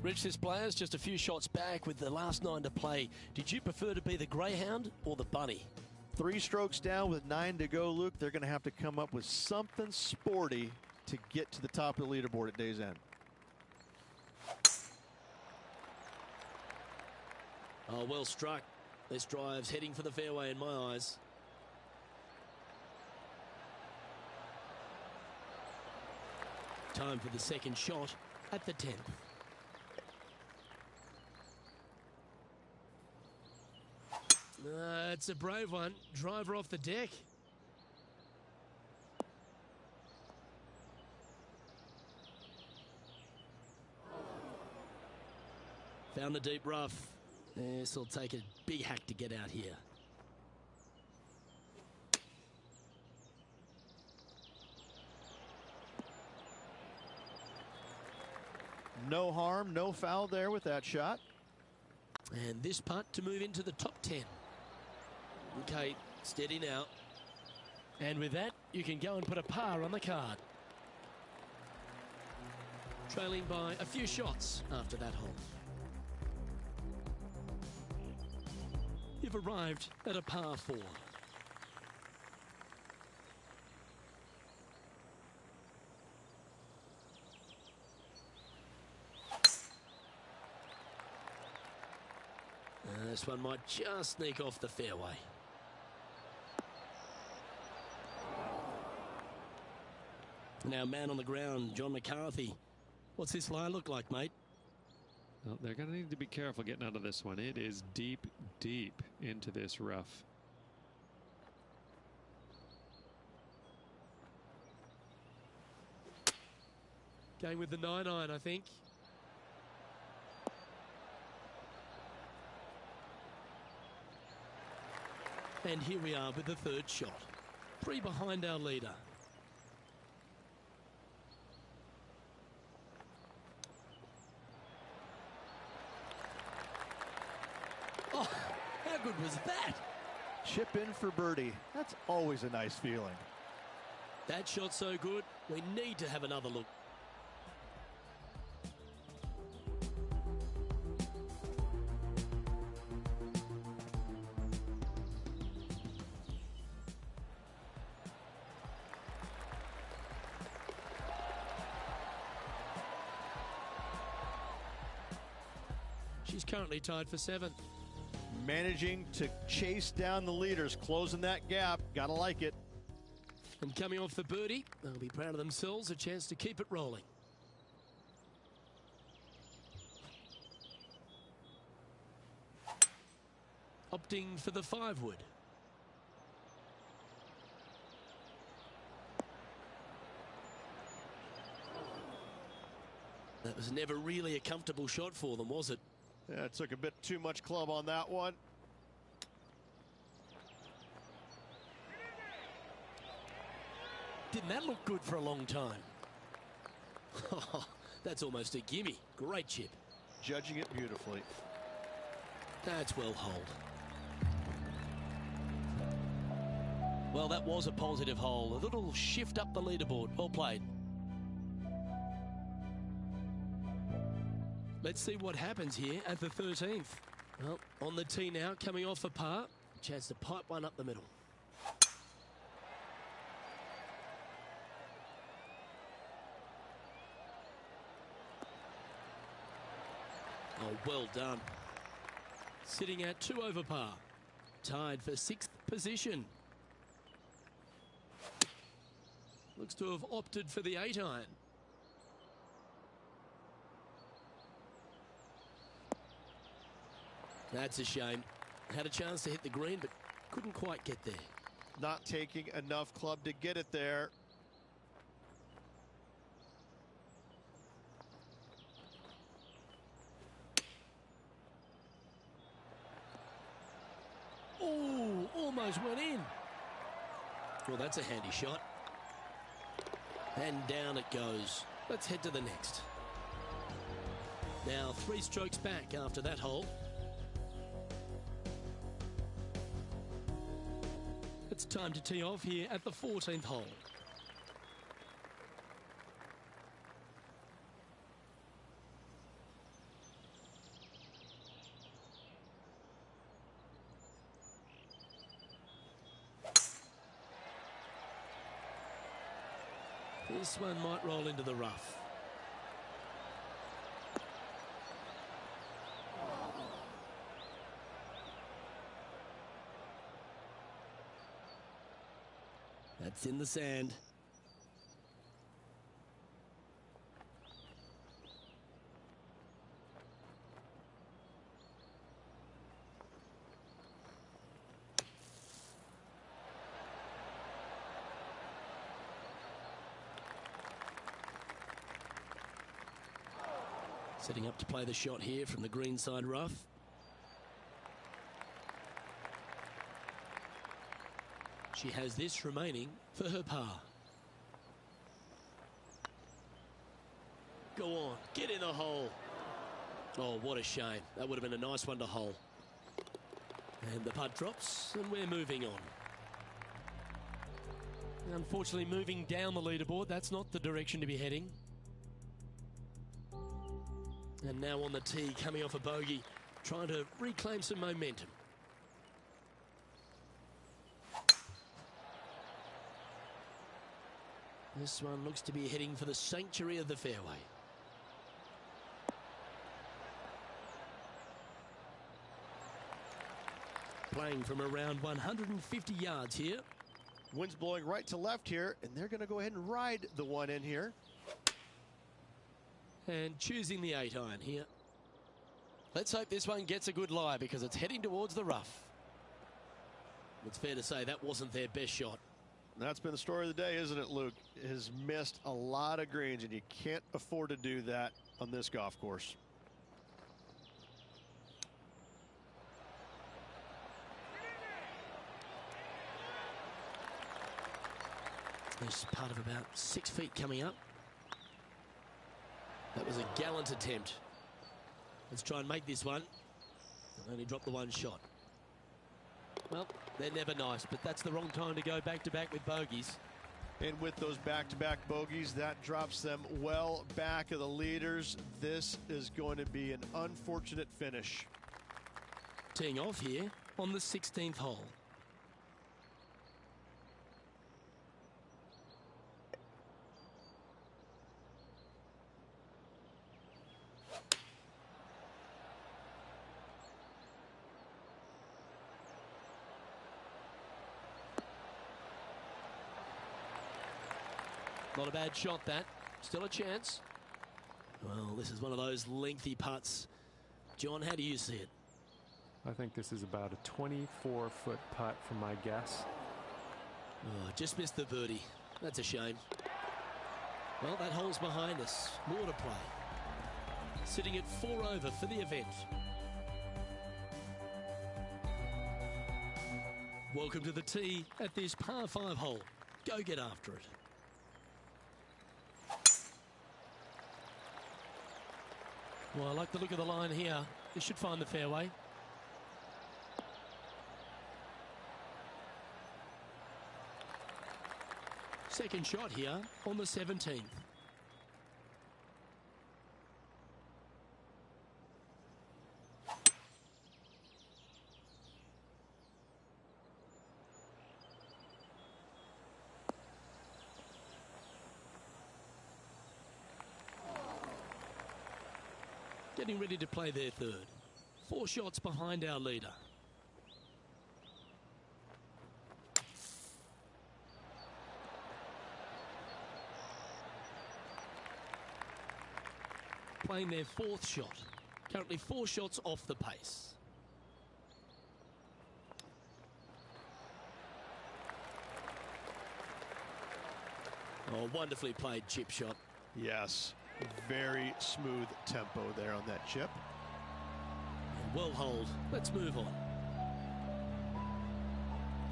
Rich, this player's just a few shots back with the last 9 to play. Did you prefer to be the greyhound or the bunny? 3 strokes down with 9 to go, Luke. They're going to have to come up with something sporty to get to the top of the leaderboard at day's end. Oh, well struck. This drive's heading for the fairway in my eyes. Time for the second shot at the 10th. It's a brave one. Driver off the deck. Found the deep rough. This will take a big hack to get out here. No harm, no foul there with that shot. And this putt to move into the top 10. Okay, steady now. And with that, you can go and put a par on the card. Trailing by a few shots after that hole. You've arrived at a par 4. This one might just sneak off the fairway. Now, man on the ground, John McCarthy. What's this lie look like, mate? Well, they're going to need to be careful getting out of this one. It is deep, deep into this rough. Going with the 9-iron, I think. And here we are with the third shot. 3 behind our leader. Oh, how good was that? Chip in for birdie. That's always a nice feeling. That shot's so good, we need to have another look. She's currently tied for 7th. Managing to chase down the leaders, closing that gap. Gotta like it. And coming off the birdie, they'll be proud of themselves, a chance to keep it rolling. Opting for the 5-wood. That was never really a comfortable shot for them, was it? Yeah, it took a bit too much club on that one. Didn't that look good for a long time? That's almost a gimme. Great chip. Judging it beautifully. That's well holed. Well, that was a positive hole. A little shift up the leaderboard. Well played. Let's see what happens here at the 13th. Well, on the tee now, coming off a par. Chance to pipe one up the middle. Oh, well done. Sitting at 2 over par. Tied for 6th position. Looks to have opted for the 8-iron. That's a shame. Had a chance to hit the green, but couldn't quite get there. Not taking enough club to get it there. Oh, almost went in. Well, that's a handy shot. And down it goes. Let's head to the next. Now 3 strokes back after that hole. It's time to tee off here at the 14th hole. This one might roll into the rough. That's in the sand. Setting up to play the shot here from the greenside rough. She has this remaining for her par. Go on, get in the hole. Oh, what a shame. That would have been a nice one to hole. And the putt drops, and we're moving on. Unfortunately, moving down the leaderboard, that's not the direction to be heading. And now on the tee, coming off a bogey, trying to reclaim some momentum. This one looks to be heading for the sanctuary of the fairway. Playing from around 150 yards here. Wind's blowing right to left here, and they're going to go ahead and ride the one in here. And choosing the 8-iron here. Let's hope this one gets a good lie because it's heading towards the rough. It's fair to say that wasn't their best shot. That's been the story of the day, isn't it, Luke? Has missed a lot of greens, and you can't afford to do that on this golf course. There's part of about 6 feet coming up. That was a gallant attempt. Let's try and make this one. Only drop the one shot. Well, they're never nice, but that's the wrong time to go back-to-back with bogeys. And with those back-to-back bogeys, that drops them well back of the leaders. This is going to be an unfortunate finish. Teeing off here on the 16th hole. Not a bad shot, that. Still a chance. Well, this is one of those lengthy putts. John, how do you see it? I think this is about a 24-foot putt from my guess. Oh, just missed the birdie. That's a shame. Well, that hole's behind us. More to play. Sitting at 4 over for the event. Welcome to the tee at this par 5 hole. Go get after it. Well, I like the look of the line here. This should find the fairway. Second shot here on the 17th. Getting ready to play their third. 4 shots behind our leader. Playing their 4th shot. Currently 4 shots off the pace. Oh, wonderfully played chip shot. Yes, very smooth tempo there on that chip. Well holed. Let's move on.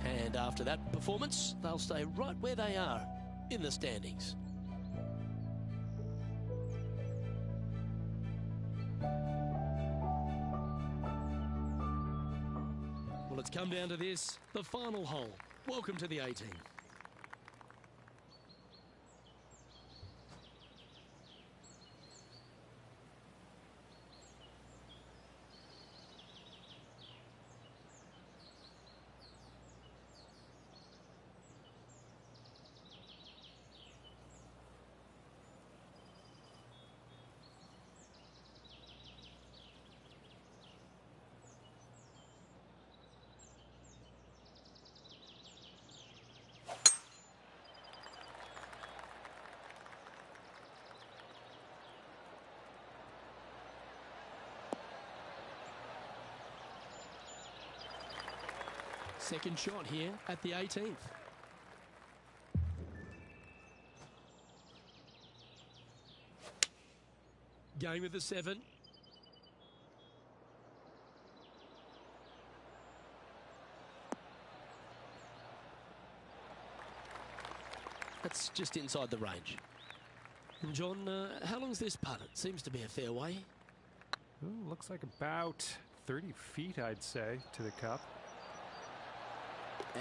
And after that performance, they'll stay right where they are in the standings. Well, it's come down to this, the final hole. Welcome to the 18th. Second shot here at the 18th. going with the 7. That's just inside the range. And John, how long's this putt? It seems to be a fair way. Ooh, looks like about 30 feet, I'd say, to the cup.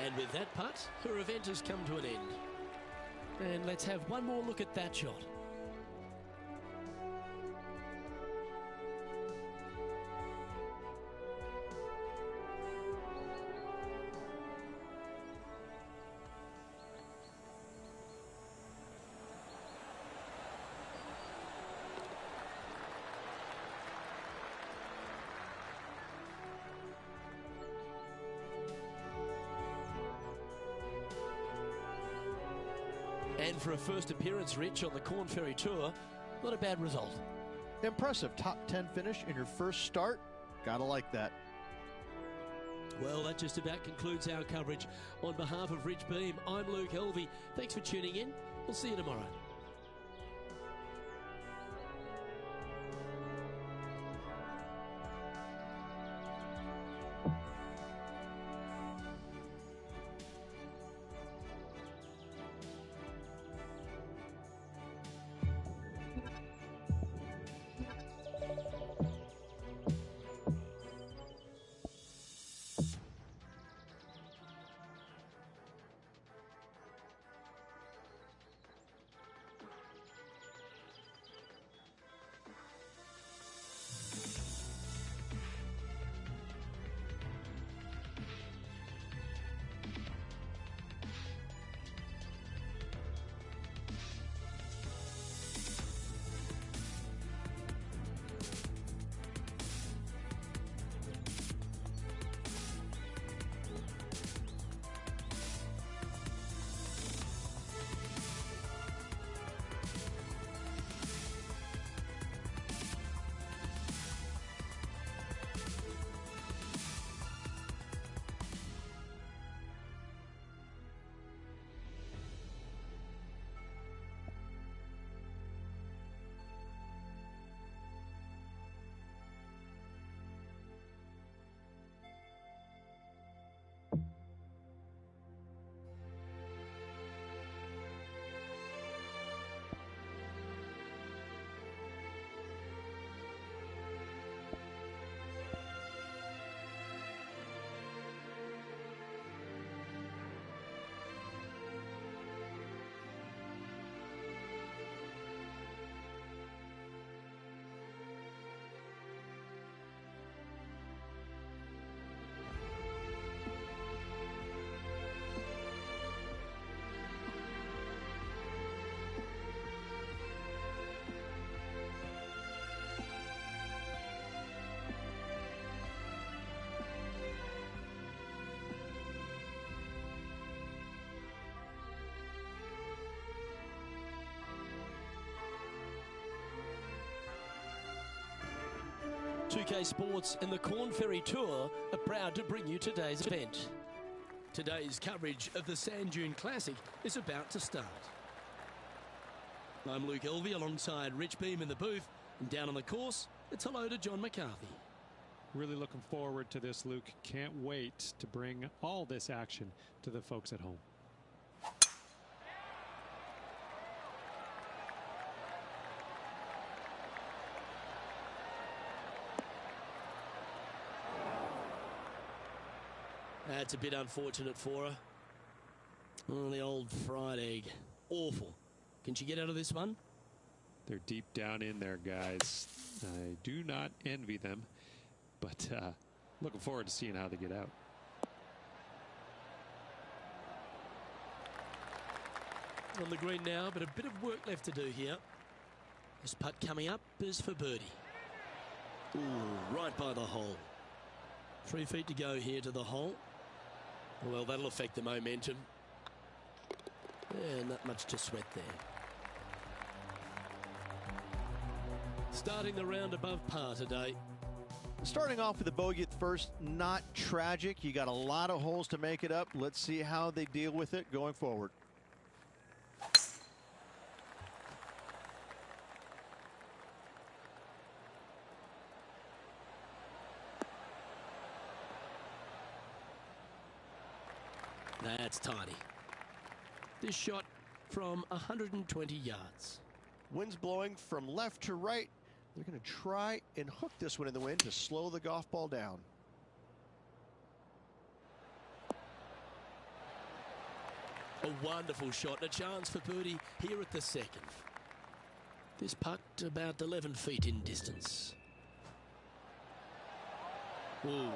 And with that putt, her event has come to an end. And let's have one more look at that shot. And for a first appearance, Rich, on the Corn Ferry Tour, not a bad result. Impressive top 10 finish in your first start. Gotta like that. Well, that just about concludes our coverage. On behalf of Rich Beam, I'm Luke Helvey. Thanks for tuning in. We'll see you tomorrow. UK Sports and the Corn Ferry Tour are proud to bring you today's event. Today's coverage of the Sand Dune Classic is about to start. I'm Luke Elvey alongside Rich Beam in the booth, and down on the course, it's hello to John McCarthy. Really looking forward to this, Luke. Can't wait to bring all this action to the folks at home. That's a bit unfortunate for her. Oh, the old fried egg. Awful. Can she get out of this one? They're deep down in there, guys. I do not envy them, but looking forward to seeing how they get out. On the green now, but a bit of work left to do here. This putt coming up is for birdie. Ooh, right by the hole. 3 feet to go here to the hole. Well, that'll affect the momentum. Yeah, not much to sweat there. Starting the round above par today. Starting off with a bogey at first, not tragic. You got a lot of holes to make it up. Let's see how they deal with it going forward. That's tiny. This shot from 120 yards. Wind's blowing from left to right. They're going to try and hook this one in the wind to slow the golf ball down. A wonderful shot and a chance for birdie here at the second. This putt about 11 feet in distance. Ooh.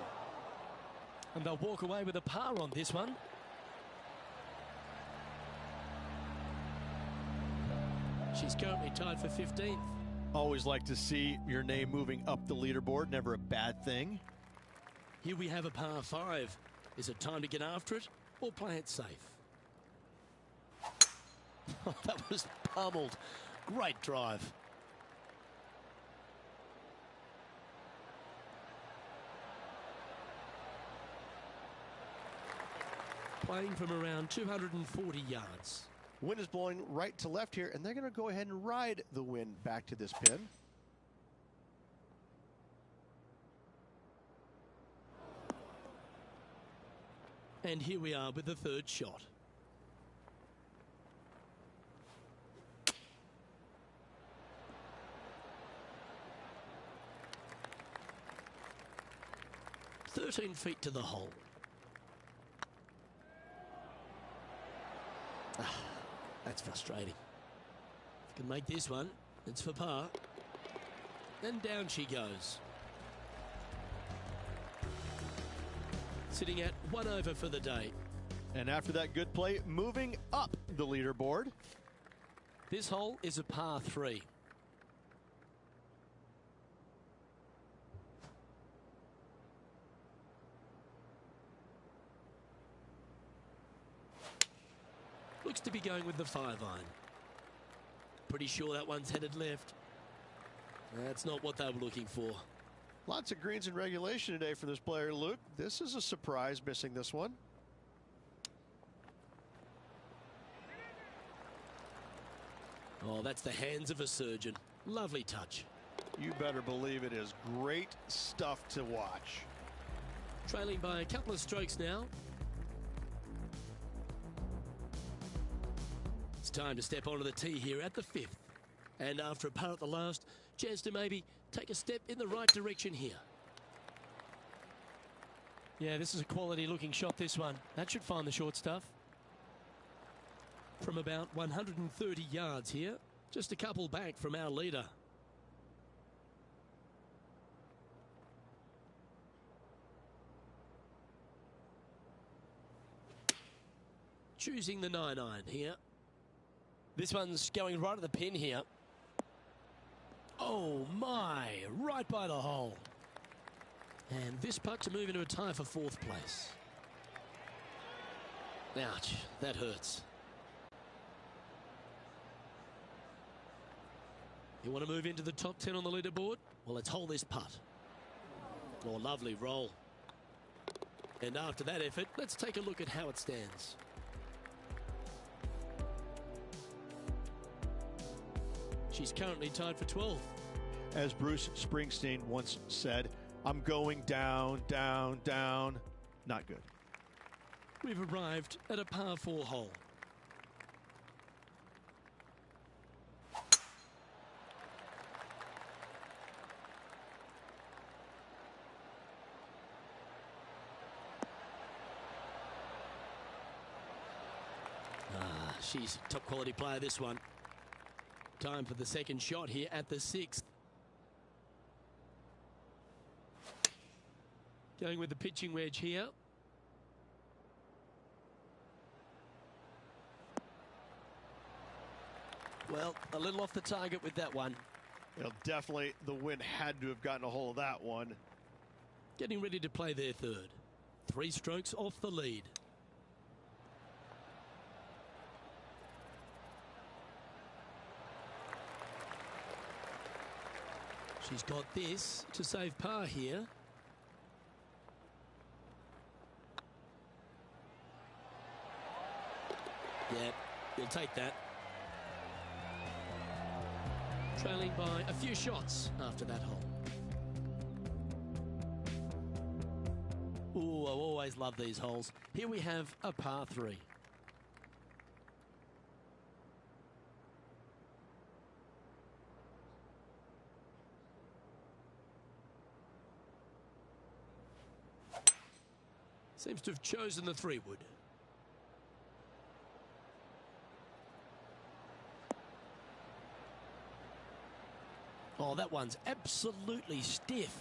And they'll walk away with a par on this one. She's currently tied for 15th. Always like to see your name moving up the leaderboard. Never a bad thing. Here we have a par 5. Is it time to get after it or play it safe? Oh, that was pummeled. Great drive. Playing from around 240 yards. Wind is blowing right to left here, and they're going to go ahead and ride the wind back to this pin. And here we are with the third shot. "13 feet to the hole." That's frustrating. If you can make this one, it's for par. And down she goes. Sitting at 1 over for the day. And after that good play, moving up the leaderboard. This hole is a par 3. Looks to be going with the 5-iron. Pretty sure that one's headed left. That's not what they were looking for. Lots of greens in regulation today for this player, Luke. This is a surprise, missing this one. Oh, that's the hands of a surgeon. Lovely touch. You better believe it is great stuff to watch. Trailing by a couple of strokes now. It's time to step onto the tee here at the 5th. And after a par at the last, chance to maybe take a step in the right direction here. Yeah, this is a quality looking shot, this one. That should find the short stuff. From about 130 yards here, just a couple back from our leader. Choosing the 9-iron here. This one's going right at the pin here. Oh my, right by the hole. And this putt to move into a tie for 4th place. Ouch, that hurts. You want to move into the top 10 on the leaderboard? Well, let's hold this putt. Oh, lovely roll. And after that effort, let's take a look at how it stands. She's currently tied for 12th. As Bruce Springsteen once said, I'm going down, down, down. Not good. We've arrived at a par 4 hole. She's a top quality player, this one. Time for the second shot here at the 6th. Going with the pitching wedge here. Well, a little off the target with that one. Well, definitely the wind had to have gotten a hold of that one. Getting ready to play their third. 3 strokes off the lead. She's got this to save par here. Yeah, you'll take that. Trailing by a few shots after that hole. Ooh, a Oh, always love these holes. Here we have a par 3. Seems to have chosen the 3-wood. Oh, that one's absolutely stiff.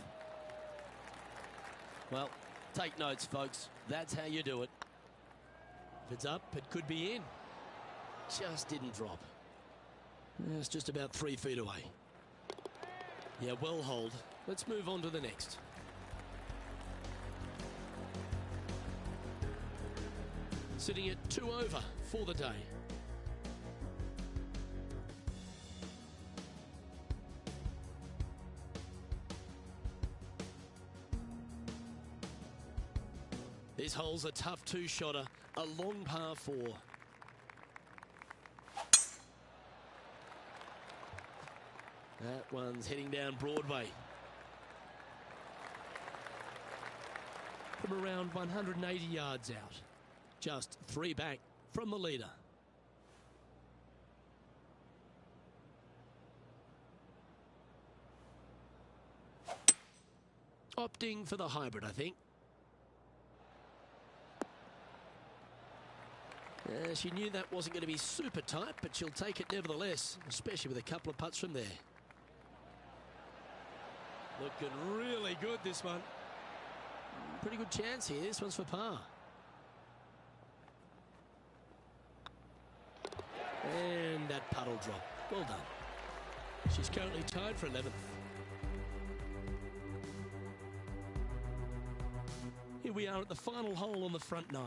Well, take notes, folks. That's how you do it. If it's up, it could be in. Just didn't drop. It's just about 3 feet away. Yeah, well holed. Let's move on to the next. Sitting at 2 over for the day. This hole's a tough 2-shotter, a long par 4. That one's heading down Broadway. From around 180 yards out. Just 3 back from the leader. Opting for the hybrid, I think. She knew that wasn't going to be super tight, but she'll take it nevertheless, especially with a couple of putts from there. Looking really good, this one. Pretty good chance here. This one's for par. And that puddle drop. Well done. She's currently tied for 11th. Here we are at the final hole on the front 9.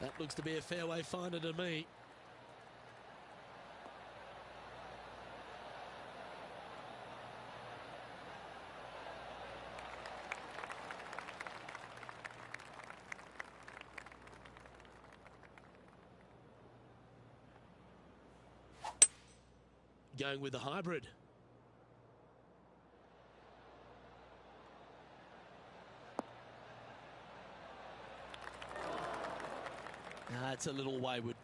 That looks to be a fairway finder to me. Going with the hybrid. It's a little wayward.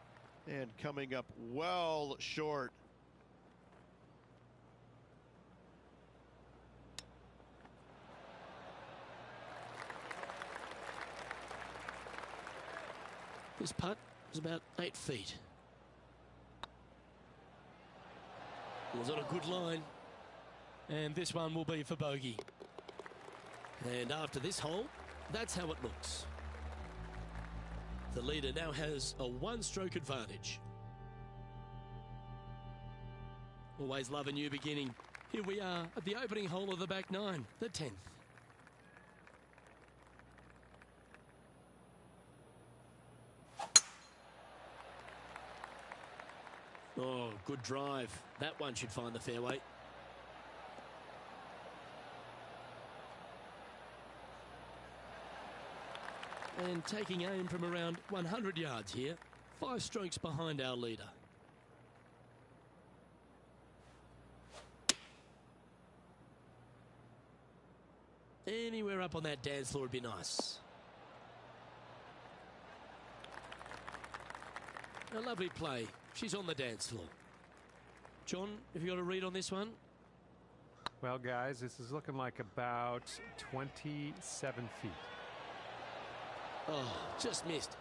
And coming up well short. This putt is about 8 feet. It was on a good line. And this one will be for bogey. And after this hole, that's how it looks. The leader now has a 1-stroke advantage. Always love a new beginning. Here we are at the opening hole of the back 9, the 10th. Oh, good drive. That one should find the fairway. And taking aim from around 100 yards here, 5 strokes behind our leader. Anywhere up on that dance floor would be nice. A lovely play. She's on the dance floor. John, have you got a read on this one? Well, guys, this is looking like about 27 feet. Oh, just missed.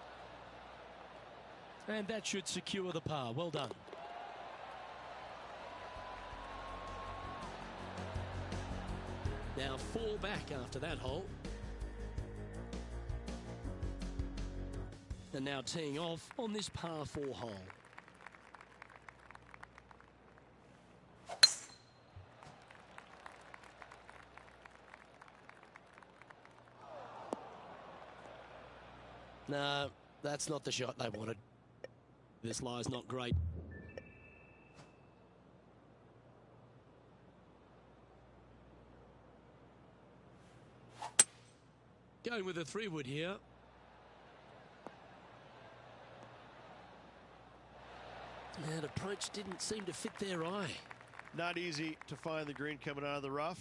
And that should secure the par. Well done. Now 4 back after that hole. And now teeing off on this par 4 hole. No, that's not the shot they wanted. This lie's not great. Going with a 3-wood here. That approach didn't seem to fit their eye. Not easy to find the green coming out of the rough.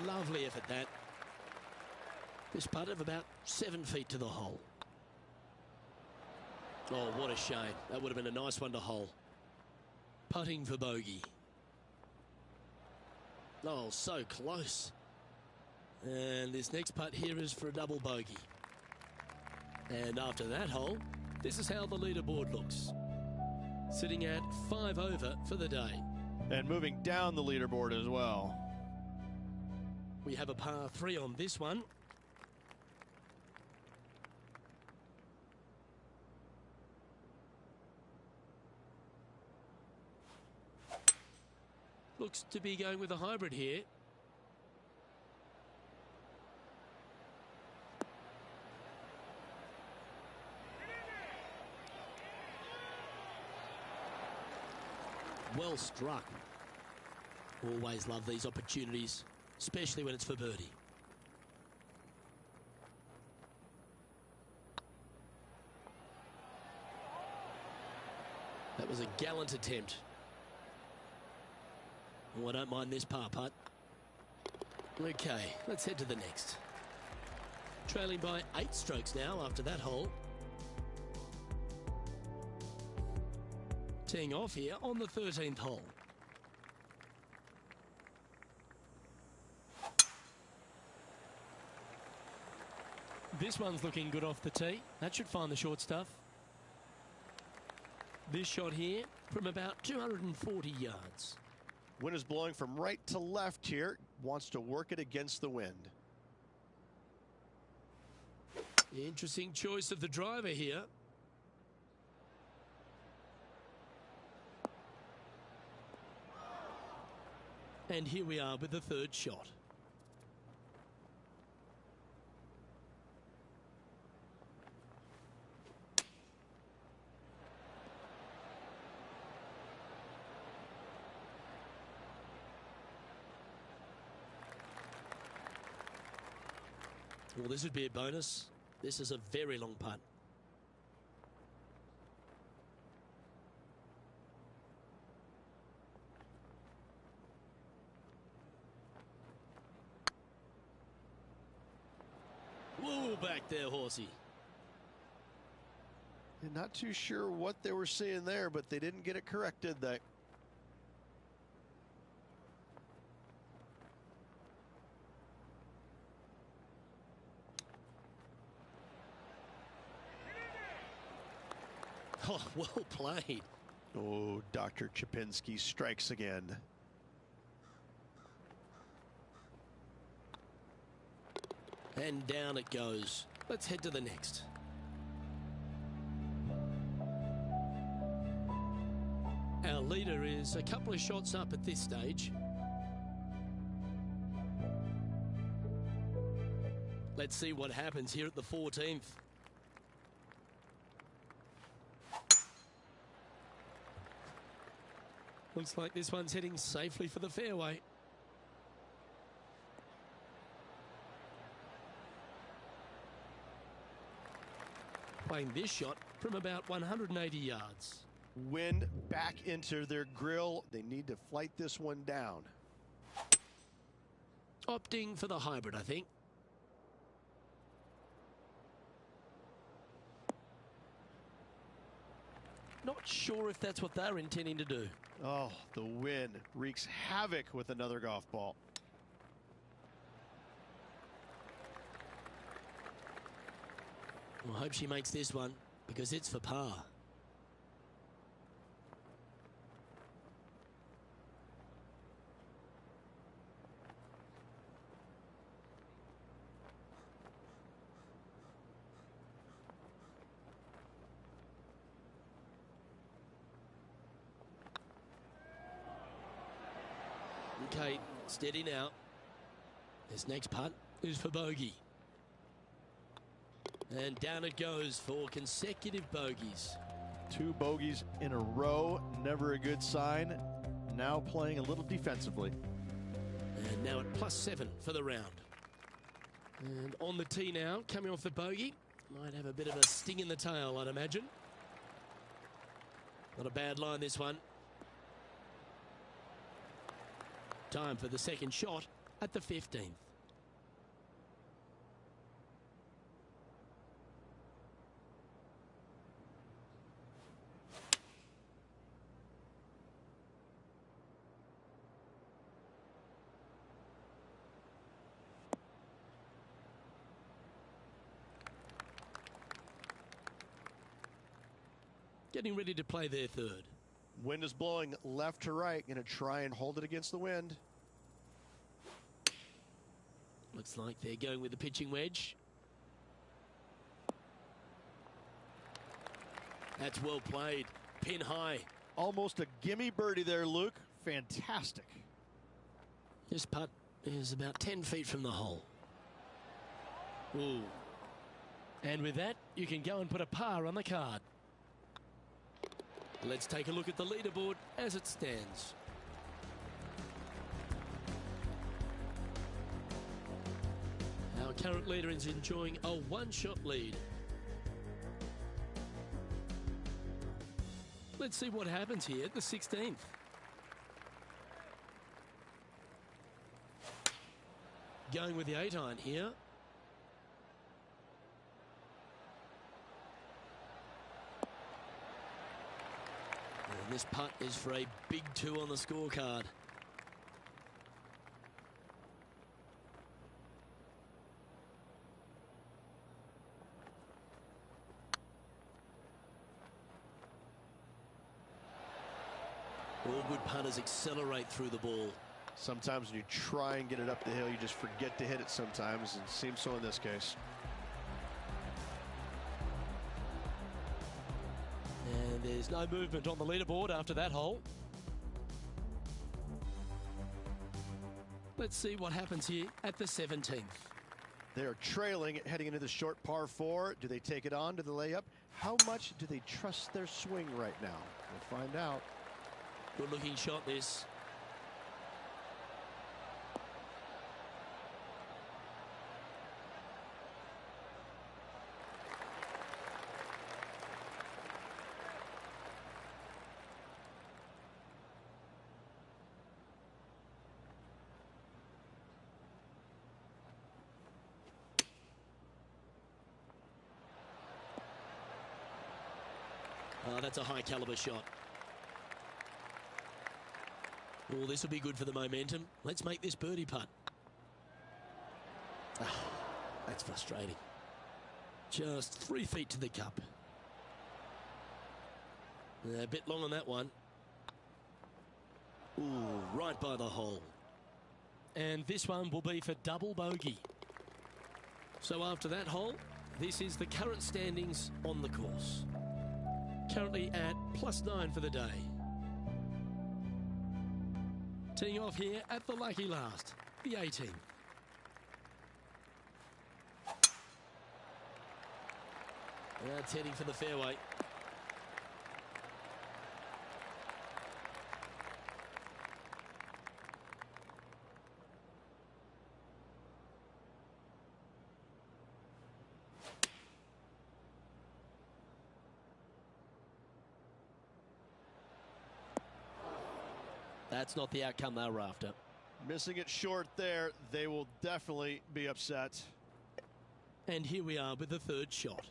Lovely effort, that. This putt of about 7 feet to the hole. Oh, what a shame. That would have been a nice one to hole. Putting for bogey. Oh, so close. And this next putt here is for a double bogey. And after that hole, this is how the leaderboard looks. Sitting at 5 over for the day. And moving down the leaderboard as well. We have a par 3 on this one. Looks to be going with a hybrid here. Well struck. Always love these opportunities, especially when it's for birdie. That was a gallant attempt. Oh, I don't mind this par putt. Okay, let's head to the next. Trailing by 8 strokes now after that hole. Teeing off here on the 13th hole. This one's looking good off the tee. That should find the short stuff. This shot here from about 240 yards. Wind is blowing from right to left here. Wants to work it against the wind. Interesting choice of the driver here. And here we are with the third shot. Well, this would be a bonus. This is a very long putt. Whoa, back there, horsey. Not too sure what they were seeing there, but they didn't get it correct, did they? Oh, well played. Oh, Dr. Chapinski strikes again. And down it goes. Let's head to the next. Our leader is a couple of shots up at this stage. Let's see what happens here at the 14th. Looks like this one's heading safely for the fairway. Playing this shot from about 180 yards. Wind back into their grill. They need to flight this one down. Opting for the hybrid, I think. Not sure if that's what they're intending to do. Oh, the wind wreaks havoc with another golf ball. Well, I hope she makes this one because it's for par. Okay, steady now. This next putt is for bogey. And down it goes for consecutive bogeys. 2 bogeys in a row, never a good sign. Now playing a little defensively. And now at +7 for the round. And on the tee now, coming off the bogey. Might have a bit of a sting in the tail, I'd imagine. Not a bad line, this one. Time for the second shot at the 15th. Getting ready to play their third. Wind is blowing left to right. Going to try and hold it against the wind. Looks like they're going with the pitching wedge. That's well played. Pin high. Almost a gimme birdie there, Luke. Fantastic. This putt is about 10 feet from the hole. Ooh. And with that, you can go and put a par on the card. Let's take a look at the leaderboard as it stands. Our current leader is enjoying a one-shot lead. Let's see what happens here at the 16th. Going with the 8-iron here. And this putt is for a big 2 on the scorecard. All good putters accelerate through the ball. Sometimes when you try and get it up the hill, you just forget to hit it sometimes, and it seems so in this case. And there's no movement on the leaderboard after that hole. Let's see what happens here at the 17th. They're trailing, heading into the short par 4. Do they take it on? Do they lay up? How much do they trust their swing right now? We'll find out. Good looking shot, this. Oh, that's a high caliber shot. Oh, this will be good for the momentum. Let's make this birdie putt. Ah, that's frustrating. Just 3 feet to the cup. A bit long on that one. Ooh, right by the hole. And this one will be for double bogey. So after that hole, this is the current standings on the course. Currently at +9 for the day. Teeing off here at the lucky last, the 18th. That's heading for the fairway. That's not the outcome they were after. Missing it short there, they will definitely be upset. And here we are with the third shot.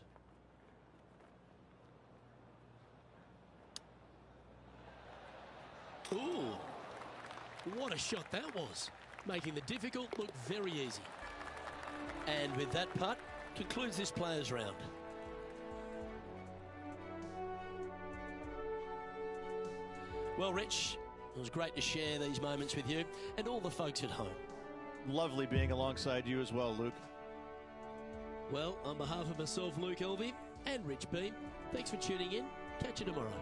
Ooh, what a shot that was, making the difficult look very easy. And with that putt, concludes this players round. Well, Rich, it was great to share these moments with you and all the folks at home. Lovely being alongside you as well, Luke. Well, on behalf of myself, Luke Elvey, and Rich B, thanks for tuning in. Catch you tomorrow.